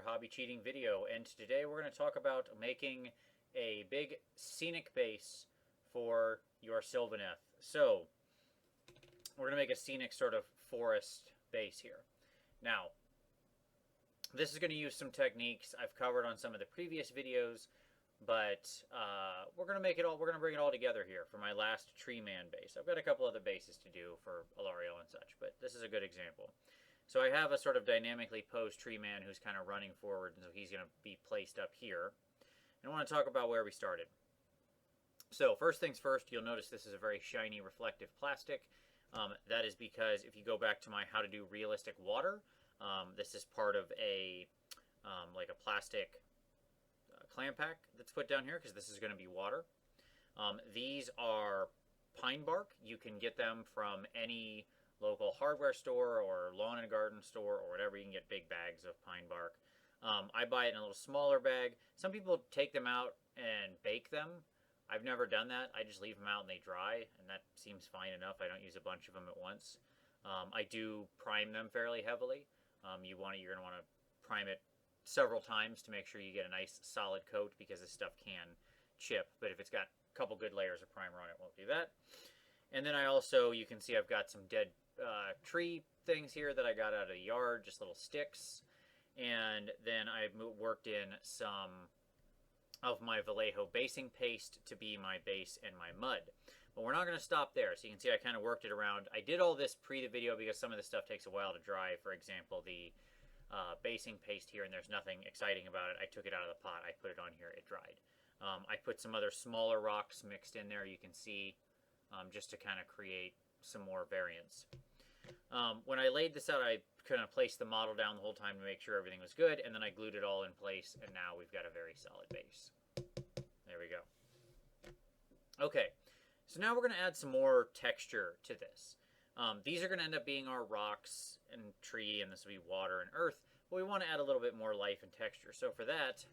hobby cheating video, and today we're going to talk about making a big scenic base for your Sylvaneth. So we're going to make a scenic sort of forest base here. Now, this is going to use some techniques I've covered on some of the previous videos, but we're going to make it all. We're going to bring it all together here for my last tree man base. I've got a couple other bases to do for Alariel and such, but this is a good example. So I have a sort of dynamically posed tree man who's kind of running forward, and so he's going to be placed up here. And I want to talk about where we started. So first things first, you'll notice this is a very shiny reflective plastic. That is because if you go back to my how to do realistic water, this is part of a like a plastic clam pack that's put down here because this is going to be water. These are pine bark. You can get them from any local hardware store or lawn and garden store or whatever. You can get big bags of pine bark. I buy it in a little smaller bag. Some people take them out and bake them. I've never done that. I just leave them out and they dry, and that seems fine enough. I don't use a bunch of them at once. I do prime them fairly heavily. You're going to want to prime it several times to make sure you get a nice solid coat, because this stuff can chip, but if it's got a couple good layers of primer on it, won't do that. And then I also, you can see I've got some dead tree things here that I got out of the yard, just little sticks. And then I worked in some of my Vallejo basing paste to be my base and my mud. But we're not going to stop there. So you can see I kind of worked it around. I did all this pre the video because some of this stuff takes a while to dry. For example, the basing paste here, and there's nothing exciting about it. I took it out of the pot. I put it on here. It dried. I put some other smaller rocks mixed in there, you can see, just to kind of create some more variance. When I laid this out, I kind of placed the model down the whole time to make sure everything was good, and then I glued it all in place, and now we've got a very solid base. There we go. Okay, so now we're going to add some more texture to this. These are going to end up being our rocks and tree, and this will be water and earth, but we want to add a little bit more life and texture. So for that,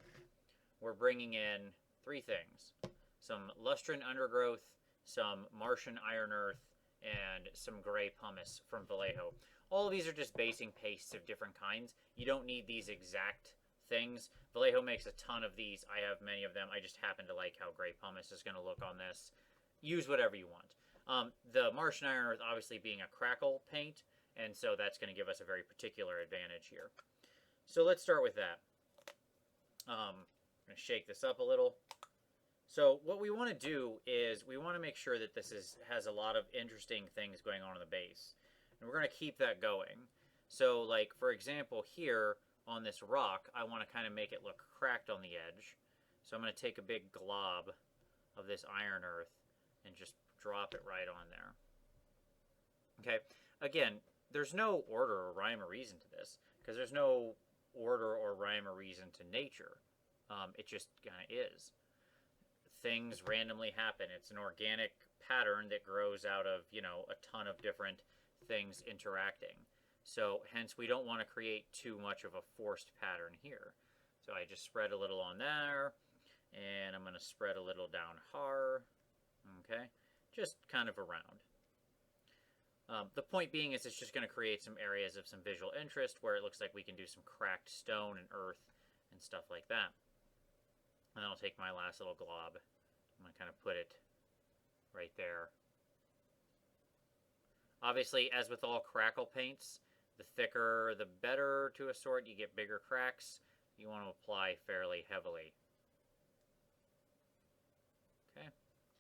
we're bringing in three things: some lustrine undergrowth, some Martian iron earth, and some gray pumice from Vallejo. All of these are just basing pastes of different kinds. You don't need these exact things. Vallejo makes a ton of these. I have many of them. I just happen to like how gray pumice is going to look on this. Use whatever you want. The Martian iron earth obviously being a crackle paint, and so that's going to give us a very particular advantage here. So let's start with that. I'm going to shake this up a little. So what we want to do is we want to make sure that this has a lot of interesting things going on in the base. And we're going to keep that going. So like, for example, here on this rock, I want to kind of make it look cracked on the edge. So I'm going to take a big glob of this iron earth and just drop it right on there. Okay, again, there's no order or rhyme or reason to this, because there's no order or rhyme or reason to nature. It just kind of is. Things randomly happen. It's an organic pattern that grows out of, you know, a ton of different things interacting. So hence we don't want to create too much of a forced pattern here. So I just spread a little on there, and I'm going to spread a little down here. Okay, just kind of around. The point being is it's just going to create some areas of some visual interest where it looks like we can do some cracked stone and earth and stuff like that. And then I'll take my last little glob. I'm going to kind of put it right there. Obviously, as with all crackle paints, the thicker the better to a sort. You get bigger cracks. You want to apply fairly heavily. Okay.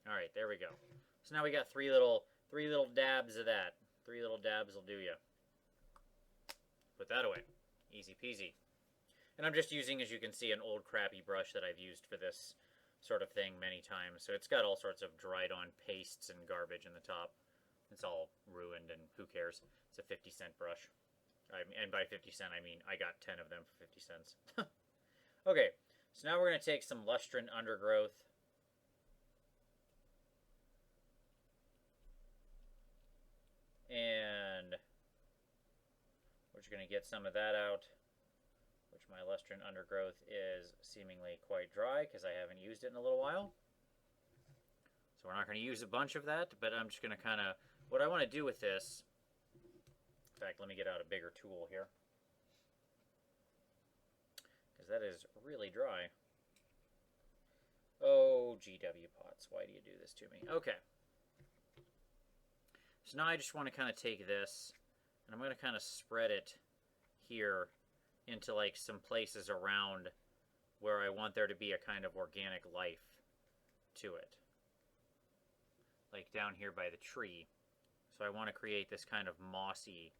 All right, there we go. So now we got three little dabs of that. 3 little dabs will do you. Put that away. Easy peasy. And I'm just using, as you can see, an old crappy brush that I've used for this sort of thing many times. So it's got all sorts of dried on pastes and garbage in the top. It's all ruined, and who cares? It's a 50-cent brush. And by 50 cents, I mean I got 10 of them for 50 cents. Okay, so now we're going to take some lustrine undergrowth. And we're just going to get some of that out, which my lustrine undergrowth is seemingly quite dry because I haven't used it in a little while. So we're not going to use a bunch of that, but I'm just going to kind of, what I want to do with this, in fact, let me get out a bigger tool here. because that is really dry. Oh, GW Pots, why do you do this to me? Okay. So now I just want to kind of take this, and I'm going to kind of spread it here into like some places around where I want there to be a kind of organic life to it. Like down here by the tree. So I want to create this kind of mossy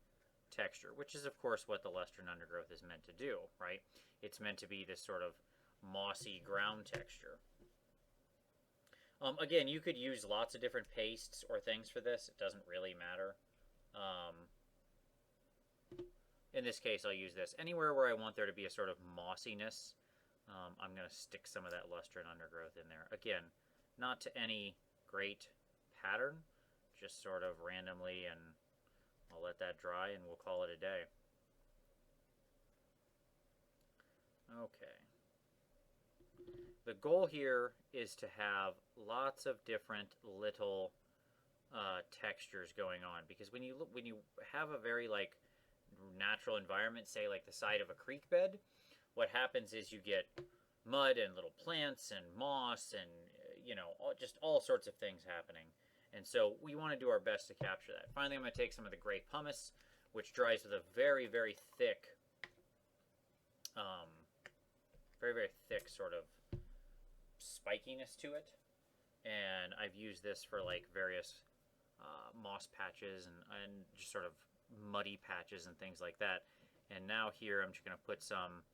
texture, which is of course what the Lestern undergrowth is meant to do, right? It's meant to be this sort of mossy ground texture. Again, you could use lots of different pastes or things for this. It doesn't really matter. In this case, I'll use this. Anywhere where I want there to be a sort of mossiness, I'm going to stick some of that Lestern undergrowth in there. Again, not to any great pattern, just sort of randomly, and I'll let that dry and we'll call it a day. Okay. The goal here is to have lots of different little textures going on, because when you have a very like natural environment, say like the side of a creek bed, what happens is you get mud and little plants and moss and just all sorts of things happening. And so we want to do our best to capture that. Finally, I'm going to take some of the gray pumice, which dries with a very, very thick, sort of spikiness to it. And I've used this for like various moss patches and just sort of muddy patches and things like that. And now here I'm just going to put some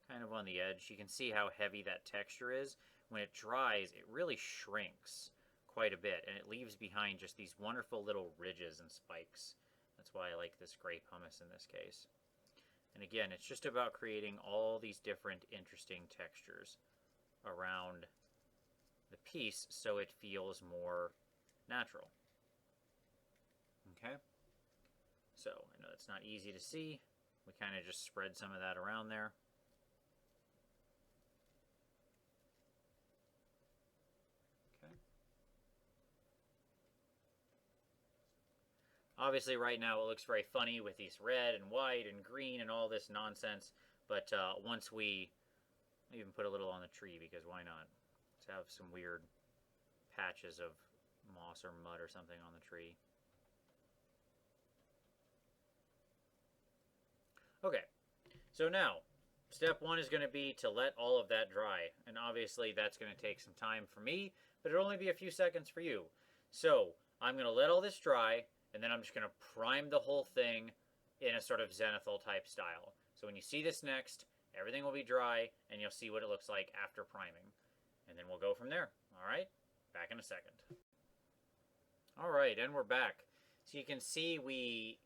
kind of on the edge. You can see how heavy that texture is. When it dries, it really shrinks quite a bit, and it leaves behind just these wonderful little ridges and spikes. That's why I like this gray pumice in this case. And again, it's just about creating all these different interesting textures around the piece so it feels more natural. Okay? So, I know it's not easy to see. We kind of just spread some of that around there. Obviously, right now it looks very funny with these red and white and green and all this nonsense. But once we even put a little on the tree, because why not? Let's have some weird patches of moss or mud or something on the tree. Okay, so now step one is going to be to let all of that dry. And obviously that's going to take some time for me, but it'll only be a few seconds for you. So I'm going to let all this dry, and then I'm just going to prime the whole thing in a sort of zenithal type style. So when you see this next, everything will be dry, and you'll see what it looks like after priming. And then we'll go from there. All right? Back in a second. All right, and we're back. So you can see we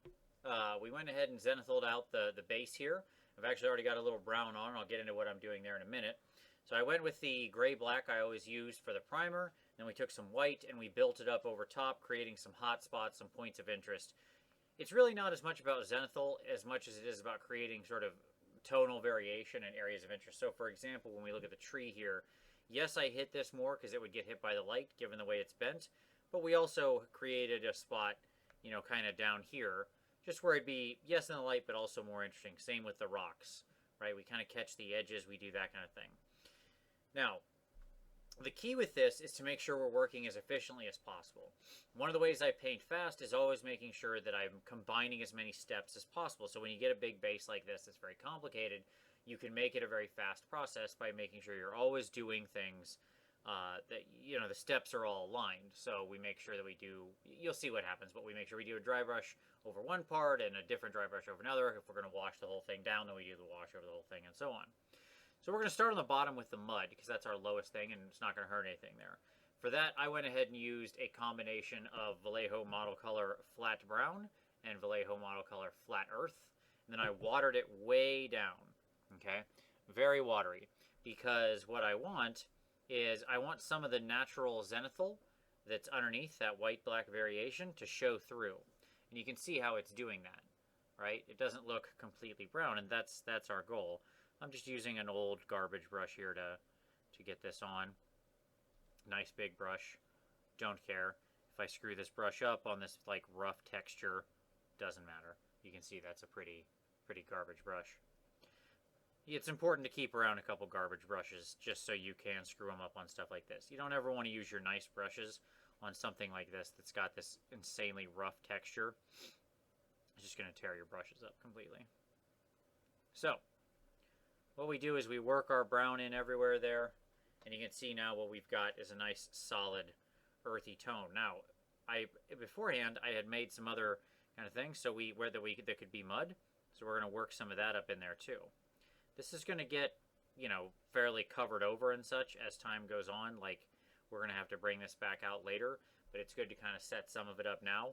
went ahead and zenithaled out the base here. I've actually already got a little brown on. I'll get into what I'm doing there in a minute. So I went with the gray-black I always used for the primer. Then we took some white and we built it up over top, creating some hot spots, some points of interest. It's really not as much about zenithal as much as it is about creating sort of tonal variation and areas of interest. So for example, when we look at the tree here, yes, I hit this more because it would get hit by the light given the way it's bent, but we also created a spot, kind of down here, just where it'd be, yes, in the light, but also more interesting. Same with the rocks, right? We kind of catch the edges, we do that kind of thing. Now, the key with this is to make sure we're working as efficiently as possible. One of the ways I paint fast is always making sure that I'm combining as many steps as possible. So when you get a big base like this that's very complicated, you can make it a very fast process by making sure you're always doing things that, the steps are all aligned. So we make sure that we do, you'll see what happens, but we make sure we do a dry brush over one part and a different dry brush over another. If we're going to wash the whole thing down, then we do the wash over the whole thing and so on. So we're going to start on the bottom with the mud because that's our lowest thing and it's not going to hurt anything there. For that, I went ahead and used a combination of Vallejo Model Color Flat Brown and Vallejo Model Color Flat Earth. And then I watered it way down, okay? Very watery, because what I want is I want some of the natural zenithal that's underneath that white-black variation to show through. And you can see how it's doing that, right? It doesn't look completely brown, and that's our goal. I'm just using an old garbage brush here to get this on. Nice big brush. Don't care. If I screw this brush up on this like rough texture, doesn't matter. You can see that's a pretty garbage brush. it's important to keep around a couple garbage brushes just so you can screw them up on stuff like this. You don't ever want to use your nice brushes on something like this that's got this insanely rough texture. It's just going to tear your brushes up completely. So, what we do is we work our brown in everywhere there, and you can see now what we've got is a nice solid earthy tone. Now, beforehand I had made some other kind of things so that could be mud, so we're going to work some of that up in there too. This is going to get, fairly covered over and such as time goes on. Like, we're going to have to bring this back out later, but it's good to kind of set some of it up now.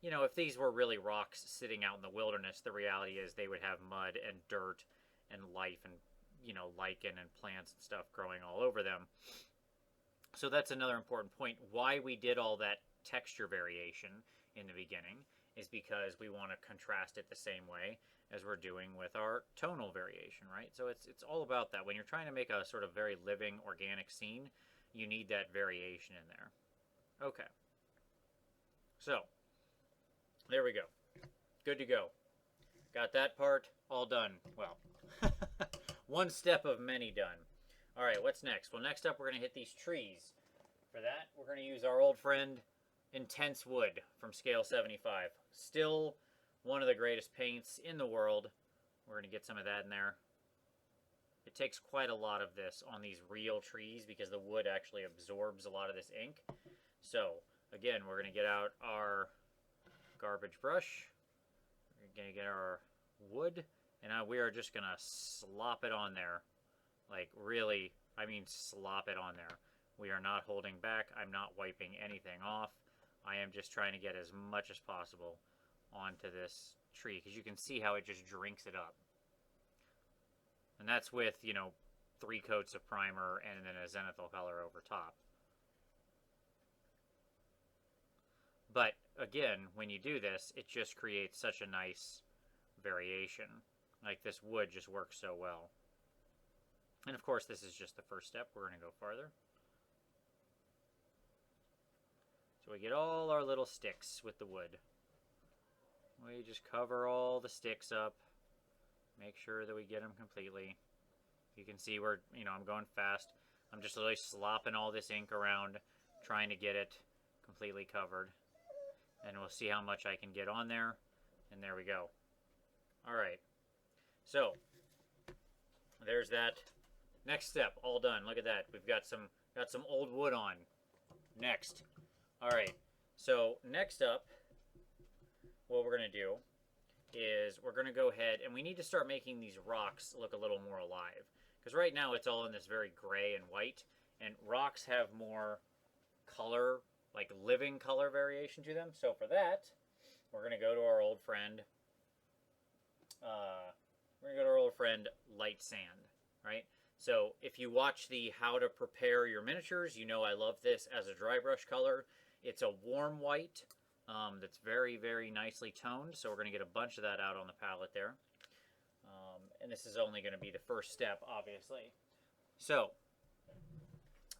If these were really rocks sitting out in the wilderness, the reality is they would have mud and dirt and life and, lichen and plants and stuff growing all over them. So that's another important point. Why we did all that texture variation in the beginning is because we want to contrast it the same way as we're doing with our tonal variation, right? So it's all about that. When you're trying to make a sort of very living, organic scene, you need that variation in there. Okay. So, there we go. Good to go. Got that part all done. Well, one step of many done. All right, what's next? Well, next up, we're going to hit these trees. For that, we're going to use our old friend, Intense Wood from Scale 75. Still one of the greatest paints in the world. We're going to get some of that in there. It takes quite a lot of this on these real trees because the wood actually absorbs a lot of this ink. So, again, we're going to get out our garbage brush. We're going to get our wood, and we are just going to slop it on there. Like, really, I mean slop it on there. We are not holding back. I'm not wiping anything off. I am just trying to get as much as possible onto this tree, because you can see how it just drinks it up. And that's with, 3 coats of primer and then a Zenithal color over top. But, again, when you do this, it just creates such a nice variation. Like, this wood just works so well. And, of course, this is just the first step. We're going to go farther. So we get all our little sticks with the wood. We just cover all the sticks up. Make sure that we get them completely. You can see where, I'm going fast. I'm just literally slopping all this ink around, trying to get it completely covered. And we'll see how much I can get on there. And there we go. All right. So, there's that. Next step, all done. Look at that. We've got some old wood on. Next. All right. So, next up, what we're going to do is we're going to go ahead, and we need to start making these rocks look a little more alive. Because right now it's all in this very gray and white, and rocks have more color, like living color variation to them. So for that, we're going to go to our old friend, Light Sand, right? So if you watch the How to Prepare Your Miniatures, I love this as a dry brush color. It's a warm white that's very, very nicely toned. So we're going to get a bunch of that out on the palette there. And this is only going to be the first step, obviously. So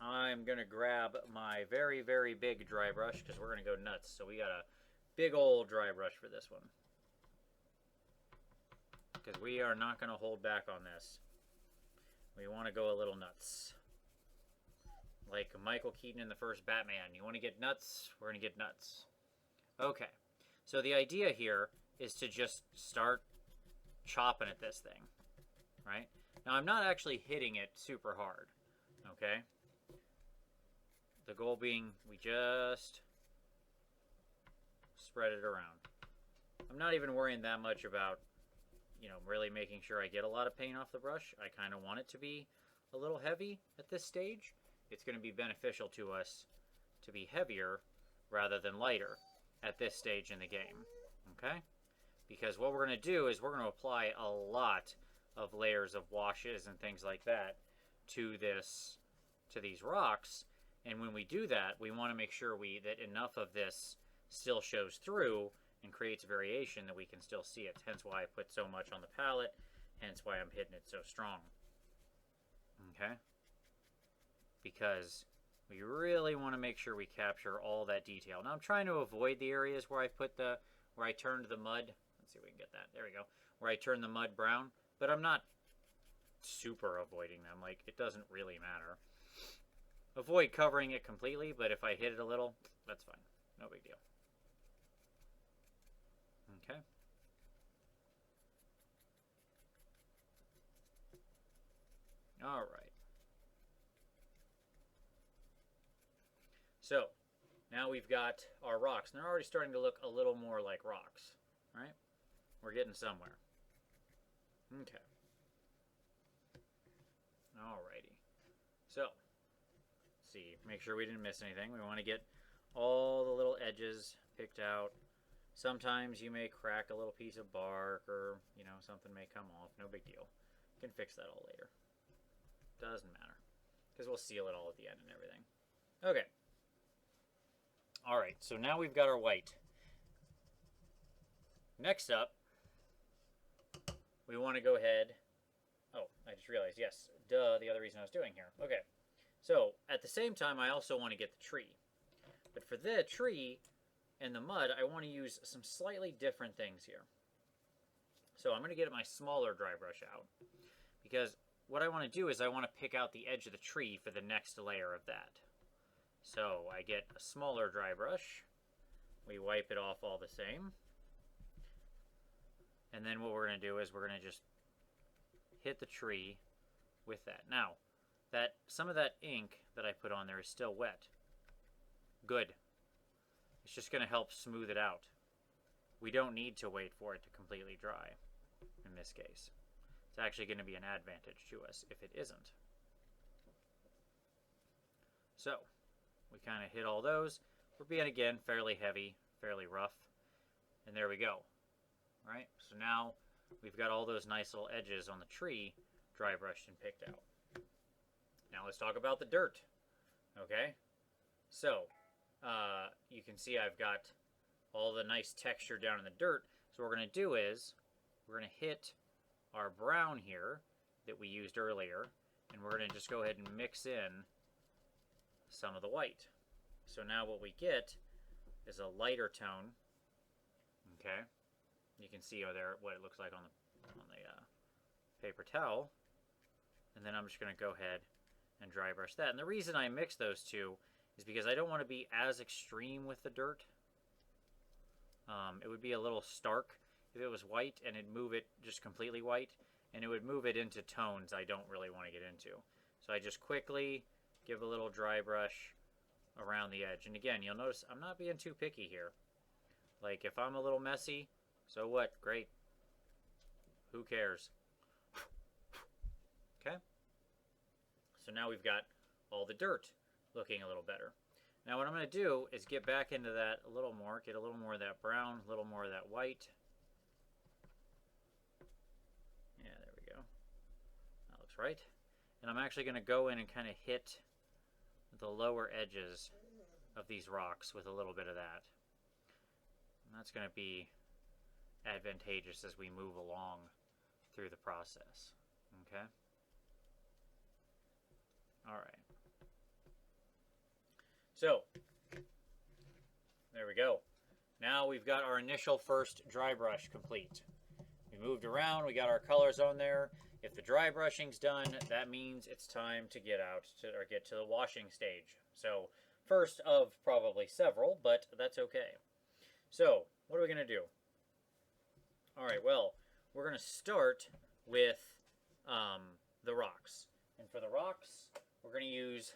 I'm going to grab my very, very big dry brush because we're going to go nuts. So we got a big old dry brush for this one, because we are not going to hold back on this. We want to go a little nuts. Like Michael Keaton in the first Batman. You want to get nuts? We're going to get nuts. Okay. So the idea here is to just start chopping at this thing. Right? Now I'm not actually hitting it super hard. Okay? The goal being we just spread it around. I'm not even worrying that much about really making sure I get a lot of paint off the brush. I kind of want it to be a little heavy at this stage. It's going to be beneficial to us to be heavier rather than lighter at this stage in the game. Okay? Because what we're going to do is we're going to apply a lot of layers of washes and things like that to these rocks. And when we do that, we want to make sure that enough of this still shows through and creates variation that we can still see it. Hence why I put so much on the palette. Hence why I'm hitting it so strong. Okay? Because we really want to make sure we capture all that detail. Now I'm trying to avoid the areas where I turned the mud. Let's see if we can get that. There we go. Where I turned the mud brown. But I'm not super avoiding them. Like, it doesn't really matter. Avoid covering it completely, but if I hit it a little, that's fine. No big deal. Okay. All right. So, now we've got our rocks. And they're already starting to look a little more like rocks, right? We're getting somewhere. Okay. Alrighty. So, see, make sure we didn't miss anything. We want to get all the little edges picked out. Sometimes you may crack a little piece of bark or, you know, something may come off. No big deal. You can fix that all later. Doesn't matter. Because we'll seal it all at the end and everything. Okay. Alright, so now we've got our white. Next up, we want to go ahead. Oh, I just realized, yes, duh, the other reason I was doing here. Okay, so at the same time, I also want to get the tree. But for the tree and the mud, I want to use some slightly different things here. So I'm going to get my smaller dry brush out. Because what I want to do is I want to pick out the edge of the tree for the next layer of that. So I get a smaller dry brush. We wipe it off all the same. And then what we're going to do is we're going to just hit the tree with that. Now, some of that ink that I put on there is still wet. Good. It's just going to help smooth it out. We don't need to wait for it to completely dry in this case. It's actually going to be an advantage to us if it isn't. So, we kind of hit all those. We're being, again, fairly heavy, fairly rough. And there we go. All right, so now we've got all those nice little edges on the tree dry brushed and picked out. Now let's talk about the dirt. Okay, so you can see I've got all the nice texture down in the dirt. So what we're going to do is we're going to hit our brown here that we used earlier, and we're going to just go ahead and mix in some of the white. So now what we get is a lighter tone. Okay, you can see there what it looks like on the paper towel. And then I'm just going to go ahead and dry brush that. And the reason I mix those two is because I don't want to be as extreme with the dirt. It would be a little stark if it was white and it'd move it just completely white, and it would move it into tones I don't really want to get into. So I just quickly give a little dry brush around the edge. And again, you'll notice I'm not being too picky here. Like, if I'm a little messy, so what? Great. Who cares? Okay? So now we've got all the dirt looking a little better. Now what I'm going to do is get back into that a little more, get a little more of that brown, a little more of that white. Yeah, there we go. That looks right. And I'm actually going to go in and kind of hit the lower edges of these rocks with a little bit of that. And that's going to be advantageous as we move along through the process. Okay? All right. So, there we go. Now we've got our initial first dry brush complete. We moved around, we got our colors on there. If the dry brushing's done, that means it's time to get to the washing stage. So, first of probably several, but that's okay. So, what are we going to do? All right, well, we're going to start with the rocks. And for the rocks, we're going to use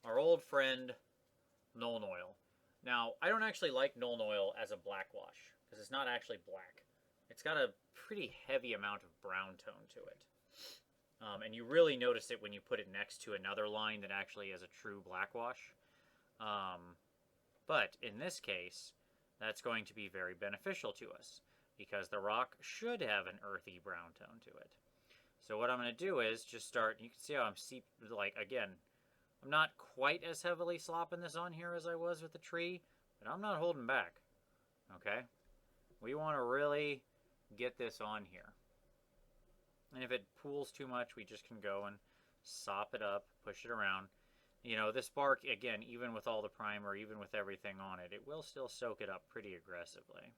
our old friend, Nuln Oil. Now, I don't actually like Nuln Oil as a black wash, because it's not actually black. It's got a pretty heavy amount of brown tone to it. And you really notice it when you put it next to another line that actually is a true black wash. But in this case, that's going to be very beneficial to us, because the rock should have an earthy brown tone to it. So what I'm going to do is just start, you can see how I'm again, I'm not quite as heavily slopping this on here as I was with the tree, but I'm not holding back, okay? We want to really get this on here. And if it pools too much, we just can go and sop it up, push it around. You know, this bark, again, even with all the primer, even with everything on it, it will still soak it up pretty aggressively.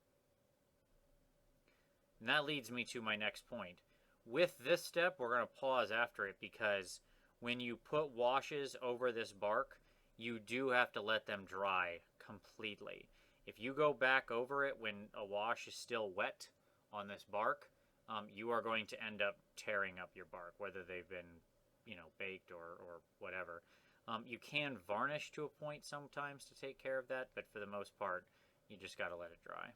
And that leads me to my next point. With this step, we're going to pause after it because when you put washes over this bark, you do have to let them dry completely. If you go back over it when a wash is still wet on this bark, you are going to end up tearing up your bark, whether they've been, baked or whatever. You can varnish to a point sometimes to take care of that, but for the most part, you just got to let it dry.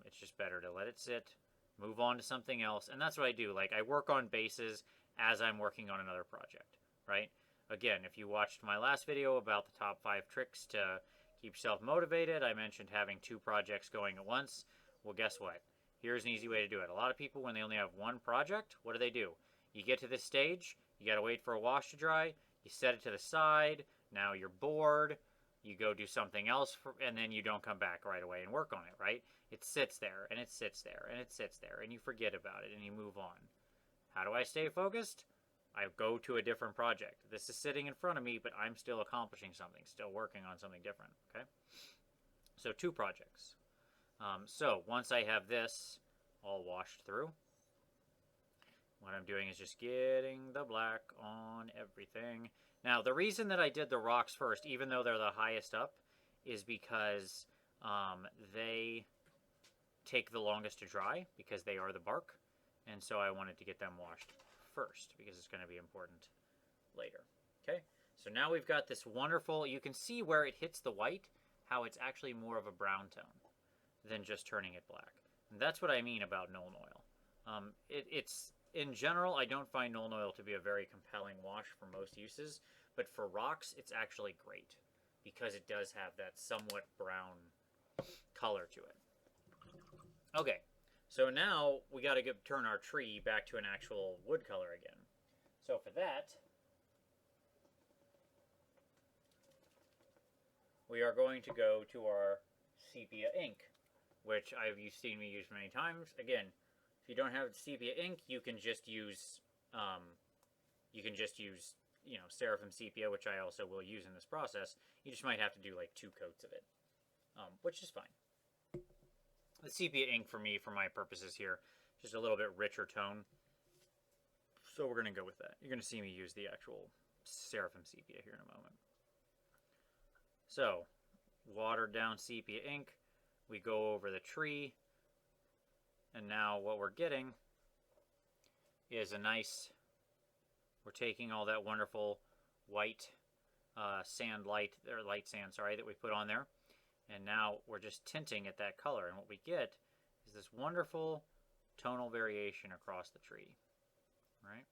It's just better to let it sit, move on to something else, and that's what I do. Like, I work on bases as I'm working on another project, right? Again, if you watched my last video about the top 5 tricks to keep yourself motivated, I mentioned having 2 projects going at once. Well, guess what? Here's an easy way to do it. A lot of people, when they only have one project, what do? You get to this stage, you got to wait for a wash to dry, you set it to the side, now you're bored, you go do something else, and then you don't come back right away and work on it, right? It sits there, and it sits there, and it sits there, and you forget about it, and you move on. How do I stay focused? I go to a different project. This is sitting in front of me, but I'm still accomplishing something, still working on something different, okay? So 2 projects. So once I have this all washed through, what I'm doing is just getting the black on everything. Now, the reason that I did the rocks first, even though they're the highest up, is because they take the longest to dry because they are the bark. And so I wanted to get them washed first because it's going to be important later. Okay, so now we've got this wonderful, you can see where it hits the white, how it's actually more of a brown tone than just turning it black. And that's what I mean about Nuln Oil. It's in general, I don't find Nuln Oil to be a very compelling wash for most uses, but for rocks, it's actually great because it does have that somewhat brown color to it. Okay, so now we got to turn our tree back to an actual wood color again. So for that, we are going to go to our sepia ink, which you've seen me use many times. Again, if you don't have sepia ink, you can just use Seraphim sepia, which I also will use in this process. You just might have to do like 2 coats of it, which is fine. The sepia ink for me, for my purposes here, just a little bit richer tone. So we're going to go with that. You're going to see me use the actual Seraphim sepia here in a moment. So, watered down sepia ink. We go over the tree. And now what we're getting is a nice, we're taking all that wonderful white light sand, that we put on there. And now we're just tinting at that color. And what we get is this wonderful tonal variation across the tree, right?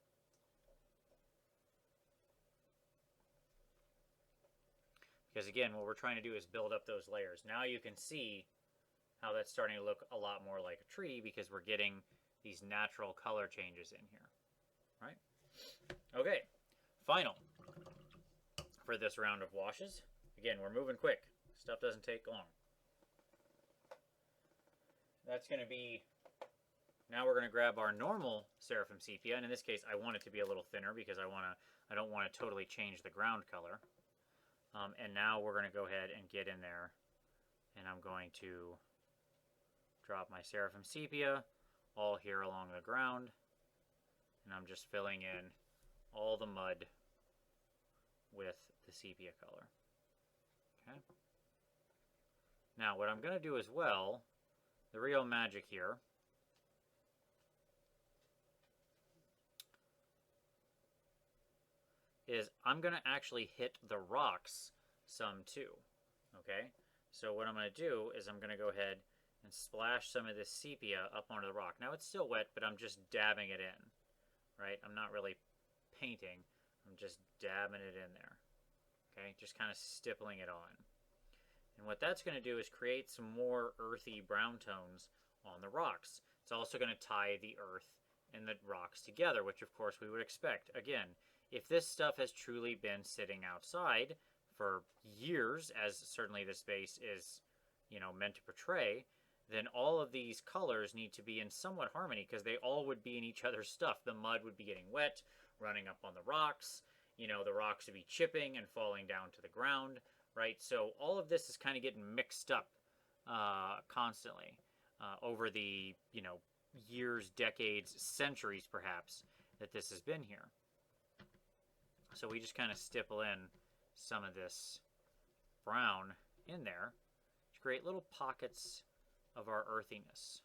Because again, what we're trying to do is build up those layers. Now you can see how that's starting to look a lot more like a tree because we're getting these natural color changes in here, right? Okay, final for this round of washes. Again, we're moving quick. Stuff doesn't take long. That's going to be, now we're going to grab our normal Seraphim sepia, and in this case I want it to be a little thinner because I don't want to totally change the ground color. And now we're going to go ahead and get in there, and I'm going to drop my Seraphim sepia all here along the ground, and I'm just filling in all the mud with the sepia color. Okay. Now what I'm going to do as well, the real magic here, is I'm going to actually hit the rocks some too. Okay, so what I'm going to do is I'm going to go ahead and splash some of this sepia up onto the rock. Now it's still wet, but I'm just dabbing it in, right? I'm not really painting, I'm just dabbing it in there. Okay, just kind of stippling it on. And what that's going to do is create some more earthy brown tones on the rocks. It's also going to tie the earth and the rocks together, which of course we would expect. Again, if this stuff has truly been sitting outside for years, as certainly this base is, meant to portray, then all of these colors need to be in somewhat harmony because they all would be in each other's stuff. The mud would be getting wet, running up on the rocks. The rocks would be chipping and falling down to the ground, right? So all of this is kind of getting mixed up constantly over the, years, decades, centuries perhaps, that this has been here. So we just kind of stipple in some of this brown in there to create little pockets of our earthiness.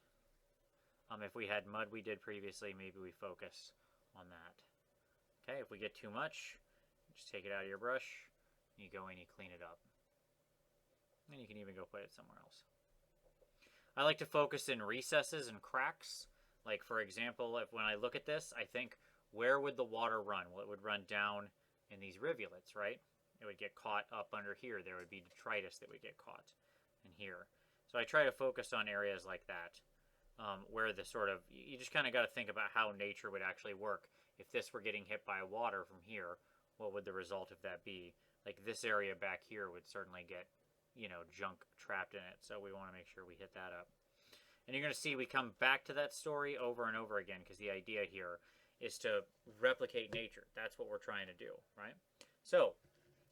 If we had mud we did previously, maybe we focus on that. Okay, if we get too much, just take it out of your brush, you go in, you clean it up. And you can even go put it somewhere else. I like to focus in recesses and cracks. Like, for example, when I look at this, I think, where would the water run? Well, it would run down in these rivulets, right? It would get caught up under here. There would be detritus that would get caught in here. So I try to focus on areas like that, where the sort of, you just kind of got to think about how nature would actually work. If this were getting hit by water from here, what would the result of that be? Like, this area back here would certainly get, you know, junk trapped in it. So we want to make sure we hit that up. And you're going to see we come back to that story over and over again, because the idea here is to replicate nature. That's what we're trying to do, right? So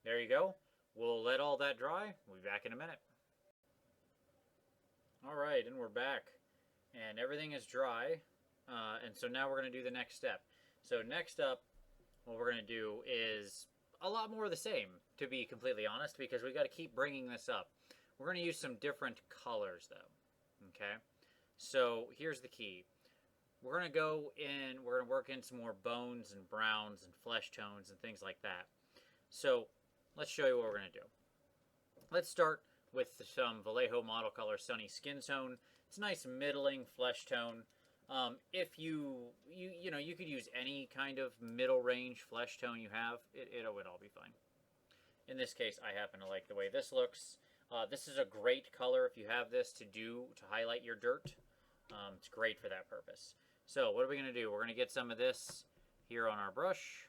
there you go. We'll let all that dry. We'll be back in a minute. All right, and we're back. And everything is dry. And so now we're going to do the next step. So next up, what we're going to do is a lot more of the same, to be completely honest, because we got to keep bringing this up. We're going to use some different colors, though. Okay? So here's the key. We're going to go in, we're going to work in some more bones and browns and flesh tones and things like that. So let's show you what we're going to do. Let's start with some Vallejo model color Sunny Skin Tone. It's a nice middling flesh tone. If you could use any kind of middle range flesh tone you have. It would all be fine. In this case, I happen to like the way this looks. This is a great color if you have this to highlight your dirt. It's great for that purpose. So what are we going to do? We're going to get some of this here on our brush.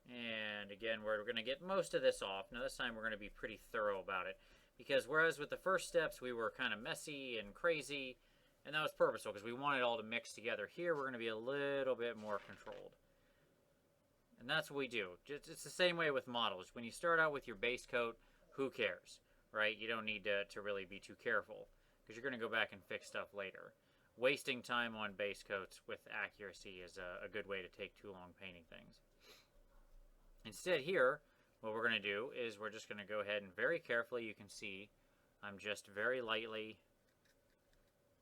And again, we're going to get most of this off. Now this time we're going to be pretty thorough about it. Because whereas with the first steps we were kind of messy and crazy, and that was purposeful because we wanted it all to mix together. Here we're going to be a little bit more controlled. And that's what we do. It's the same way with models. When you start out with your base coat, who cares, right? You don't need to really be too careful because you're going to go back and fix stuff later. Wasting time on base coats with accuracy is a good way to take too long painting things. Instead here, what we're going to do is we're just going to go ahead and very carefully, you can see, I'm just very lightly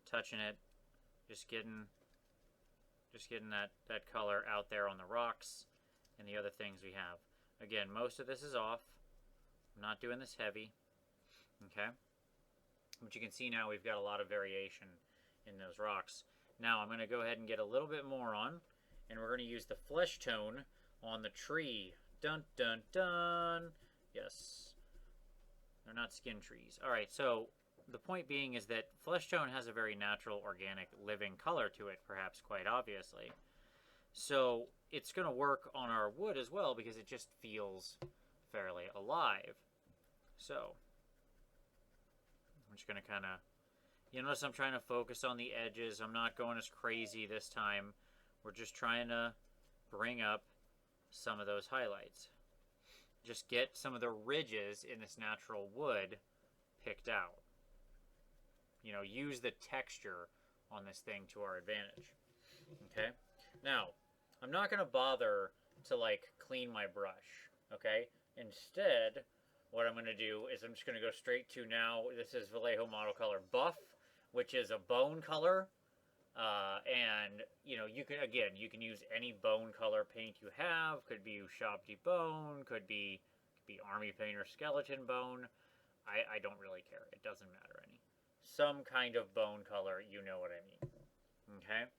touching it, just getting that color out there on the rocks and the other things we have. Again, most of this is off. I'm not doing this heavy, okay? But you can see now we've got a lot of variation in those rocks. Now I'm going to go ahead and get a little bit more on, and we're going to use the flesh tone on the tree. Dun, dun, dun. Yes. They're not skin trees. All right, so the point being is that flesh tone has a very natural, organic, living color to it, perhaps quite obviously. So it's going to work on our wood as well because it just feels fairly alive. So I'm just going to kind of, you notice I'm trying to focus on the edges. I'm not going as crazy this time. We're just trying to bring up some of those highlights. Just get some of the ridges in this natural wood picked out. You know, use the texture on this thing to our advantage. Okay? Now, I'm not going to bother to, like, clean my brush. Okay? Instead, what I'm going to do is I'm just going to go straight to now, this is Vallejo Model Color Buff, which is a bone color. And, you know, you can use any bone color paint you have. Could be Ushabti bone, could be army paint or skeleton bone. I don't really care. It doesn't matter any. Some kind of bone color, you know what I mean. Okay?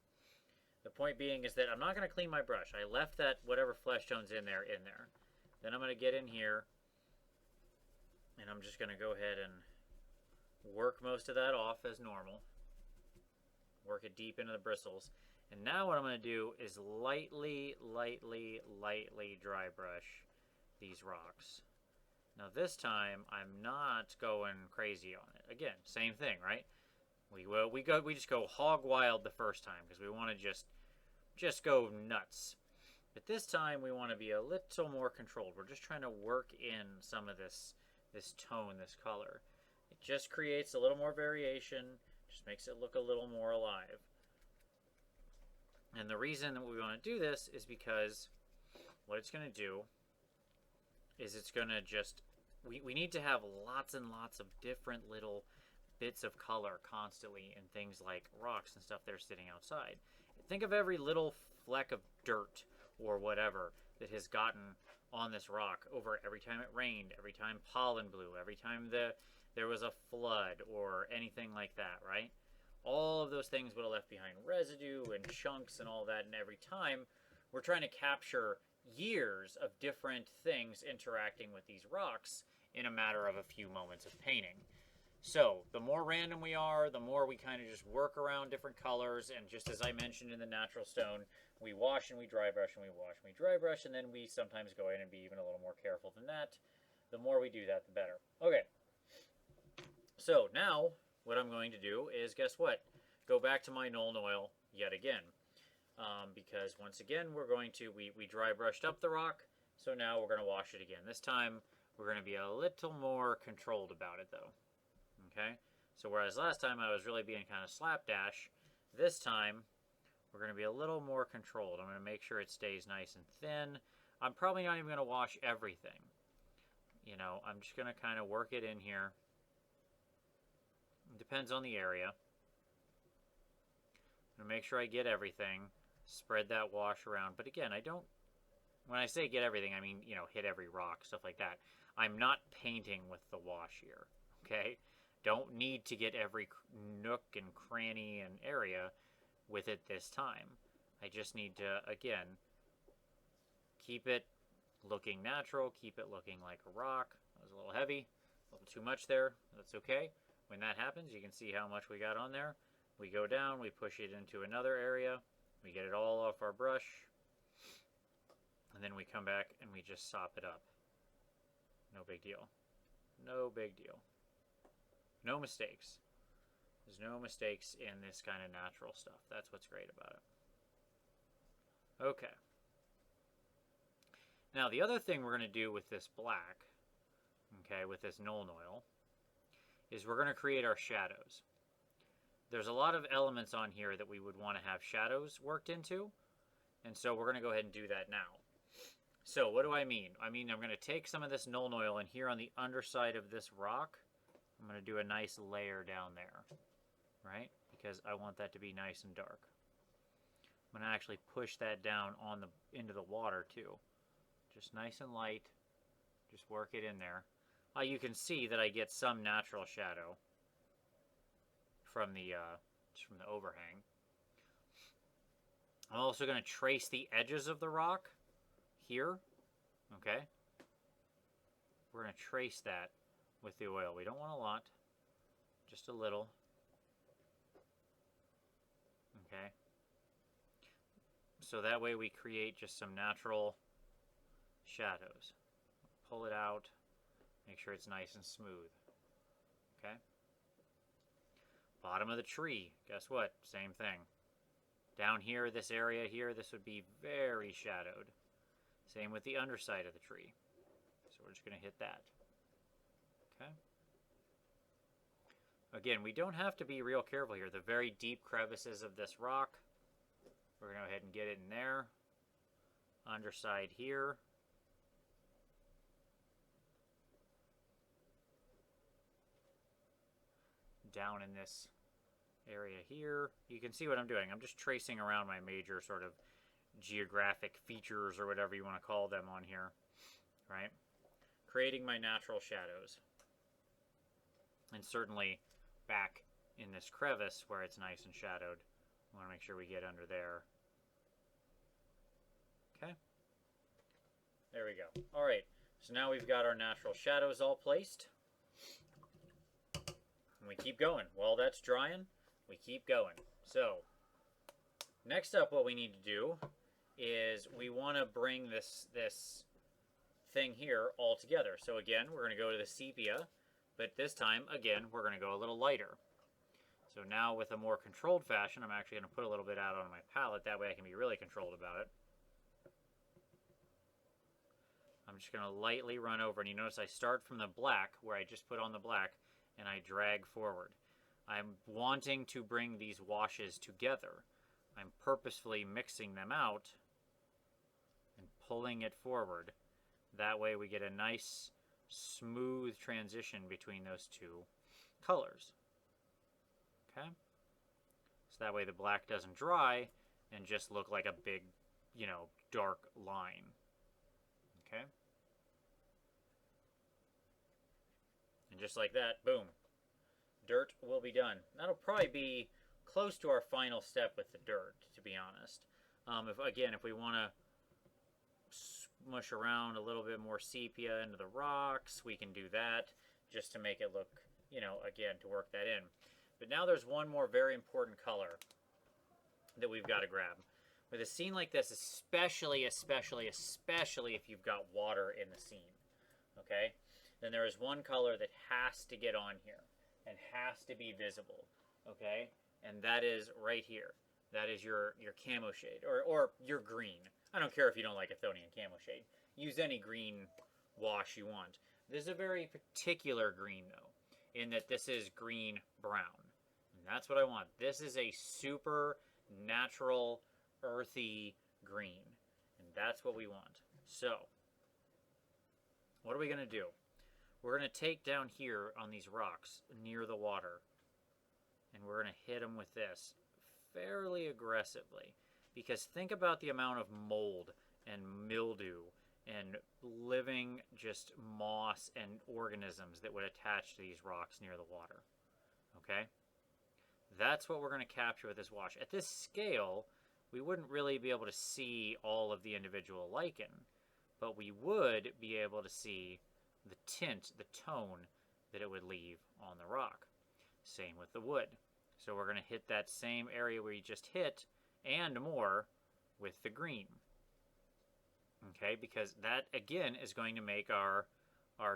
The point being is that I'm not going to clean my brush. I left that whatever flesh tone's in there. Then I'm going to get in here, and I'm just going to go ahead and work most of that off as normal. Work it deep into the bristles. And now what I'm going to do is lightly dry brush these rocks. Now this time I'm not going crazy on it. Again, same thing, right? We just go hog wild the first time because we want to just go nuts. But this time we want to be a little more controlled. We're just trying to work in some of this tone, this color. It just creates a little more variation. Just makes it look a little more alive. And the reason that we want to do this is because what it's going to do is it's going to just, we need to have lots and lots of different little bits of color constantly in things like rocks and stuff that are sitting outside. Think of every little fleck of dirt or whatever that has gotten on this rock over every time it rained, every time pollen blew, every time there was a flood or anything like that, right? All of those things would have left behind residue and chunks and all that, and every time we're trying to capture years of different things interacting with these rocks in a matter of a few moments of painting. So the more random we are, the more we kind of just work around different colors, and just as I mentioned in the natural stone, we wash and we dry brush and we wash and we dry brush, and then we sometimes go in and be even a little more careful than that. The more we do that, the better. Okay, so now what I'm going to do is, guess what? Go back to my Nuln Oil yet again. Because once again, we're going to, we dry brushed up the rock, so now we're going to wash it again. This time, we're going to be a little more controlled about it, though. Okay? So whereas last time I was really being kind of slapdash, this time, we're going to be a little more controlled. I'm going to make sure it stays nice and thin. I'm probably not even going to wash everything. You know, I'm just going to kind of work it in here. It depends on the area. I'm going to make sure I get everything. Spread that wash around. But again, I don't, when I say get everything, I mean, you know, hit every rock, stuff like that. I'm not painting with the wash here, okay? Don't need to get every nook and cranny and area with it this time. I just need to, again, keep it looking natural, keep it looking like a rock. That was a little heavy, a little too much there. That's okay. When that happens, you can see how much we got on there. We go down, we push it into another area, we get it all off our brush, and then we come back and we just sop it up. No big deal. No big deal. No mistakes. There's no mistakes in this kind of natural stuff. That's what's great about it. Okay. Now the other thing we're going to do with this black, okay, with this Nuln Oil, is we're going to create our shadows. There's a lot of elements on here that we would want to have shadows worked into, and so we're going to go ahead and do that now. So what do I mean? I mean, I'm going to take some of this Nuln Oil, and here on the underside of this rock, I'm going to do a nice layer down there, right? Because I want that to be nice and dark. I'm going to actually push that down on the into the water too. Just nice and light. Just work it in there. You can see that I get some natural shadow from the overhang. I'm also going to trace the edges of the rock here. Okay? We're going to trace that with the oil. We don't want a lot, just a little. Okay? So that way we create just some natural shadows. Pull it out, make sure it's nice and smooth. Okay? Bottom of the tree, guess what? Same thing. Down here, this area here, this would be very shadowed. Same with the underside of the tree. So we're just going to hit that. Okay? Again, we don't have to be real careful here. The very deep crevices of this rock, we're going to go ahead and get it in there. Underside here. Down in this area here. You can see what I'm doing. I'm just tracing around my major sort of geographic features or whatever you want to call them on here, right? Creating my natural shadows. And certainly back in this crevice where it's nice and shadowed, I want to make sure we get under there. Okay. There we go. All right. So now we've got our natural shadows all placed. And we keep going. While that's drying, we keep going. So next up, what we need to do is we want to bring this thing here all together. So again, we're going to go to the sepia, but this time, again, we're going to go a little lighter. So now with a more controlled fashion, I'm actually going to put a little bit out on my palette. That way I can be really controlled about it. I'm just going to lightly run over, and you notice I start from the black, where I just put on the black, and I drag forward. I'm wanting to bring these washes together, I'm purposefully mixing them out and pulling it forward. That way we get a nice, smooth transition between those two colors. Okay? So that way the black doesn't dry and just look like a big, dark line. Okay? And just like that, boom, dirt will be done. That'll probably be close to our final step with the dirt, to be honest. If we want to smush around a little bit more sepia into the rocks, we can do that just to make it look, again, to work that in. But now there's one more very important color that we've got to grab. With a scene like this, especially if you've got water in the scene, okay? Then there is one color that has to get on here and has to be visible, okay? And that is right here. That is your camo shade, or your green. I don't care if you don't like Athonian camo shade. Use any green wash you want. This is a very particular green, though, in that this is green-brown. And that's what I want. This is a super natural, earthy green. And that's what we want. So, what are we going to do? We're going to take down here on these rocks near the water, and we're going to hit them with this fairly aggressively. Because think about the amount of mold and mildew and living just moss and organisms that would attach to these rocks near the water. Okay? That's what we're going to capture with this wash. At this scale, we wouldn't really be able to see all of the individual lichen, but we would be able to see the tint, the tone that it would leave on the rock. Same with the wood. So we're going to hit that same area we just hit and more with the green. Okay, because that again is going to make our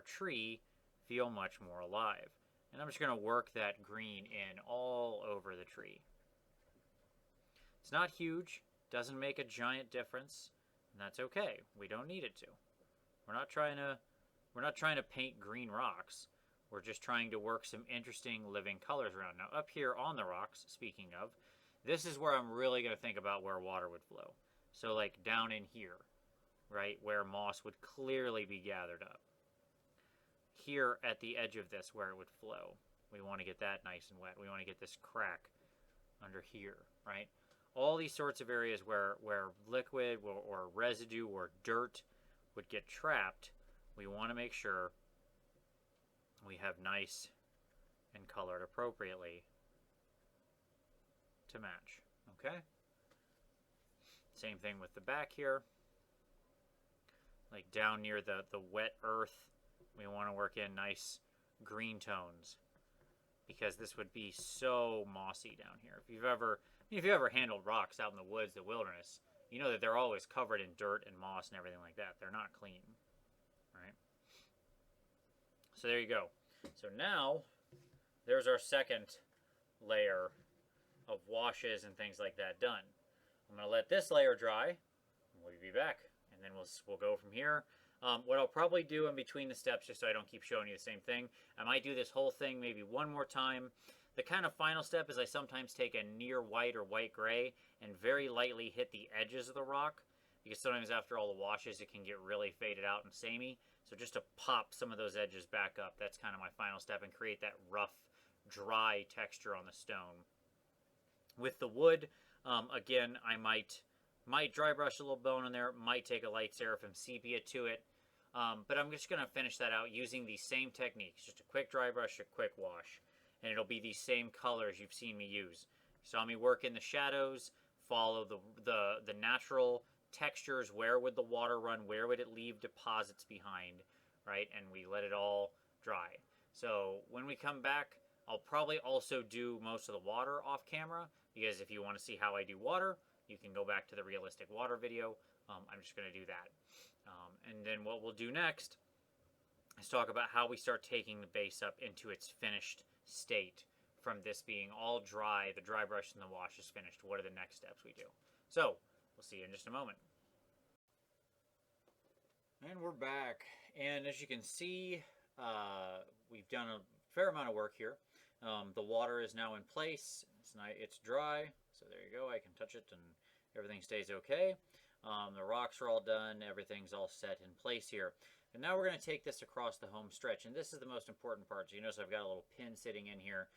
tree feel much more alive. And I'm just going to work that green in all over the tree. It's not huge, doesn't make a giant difference, and that's okay. We don't need it to. We're not trying to paint green rocks. We're just trying to work some interesting living colors around. Now up here on the rocks, speaking of, this is where I'm really going to think about where water would flow. So like down in here, right, where moss would clearly be gathered up. Here at the edge of this where it would flow. We want to get that nice and wet. We want to get this crack under here, right? All these sorts of areas where liquid or residue or dirt would get trapped, we want to make sure we have nice and colored appropriately to match, okay? Same thing with the back here. Like down near the wet earth, we want to work in nice green tones because this would be so mossy down here. If you've ever handled rocks out in the woods, the wilderness, you know that they're always covered in dirt and moss and everything like that. They're not clean, right? So there you go. So now there's our second layer of washes and things like that done. I'm going to let this layer dry, and we'll be back, and then we'll go from here. What I'll probably do in between the steps, just so I don't keep showing you the same thing, I might do this whole thing maybe one more time. The kind of final step is I sometimes take a near white or white gray and very lightly hit the edges of the rock, because sometimes after all the washes it can get really faded out and samey. So just to pop some of those edges back up, that's kind of my final step, and create that rough, dry texture on the stone. With the wood, again, I might dry brush a little bone in there, might take a light seraphim sepia to it, but I'm just going to finish that out using these same techniques, just a quick dry brush, a quick wash, and it'll be these same colors you've seen me use. You saw me work in the shadows, follow the natural textures, where would the water run, where would it leave deposits behind, right, and we let it all dry. So when we come back, I'll probably also do most of the water off camera, because if you want to see how I do water, you can go back to the realistic water video. I'm just going to do that. And then what we'll do next is talk about how we start taking the base up into its finished state from this being all dry, the dry brush and the wash is finished. What are the next steps we do? So, we'll see you in just a moment. And we're back. And as you can see, we've done a fair amount of work here. The water is now in place. It's dry, So there you go. I can touch it and everything stays okay. The rocks are all done. Everything's all set in place here. And now we're going to take this across the home stretch. And this is the most important part. So you notice I've got a little pin sitting in here.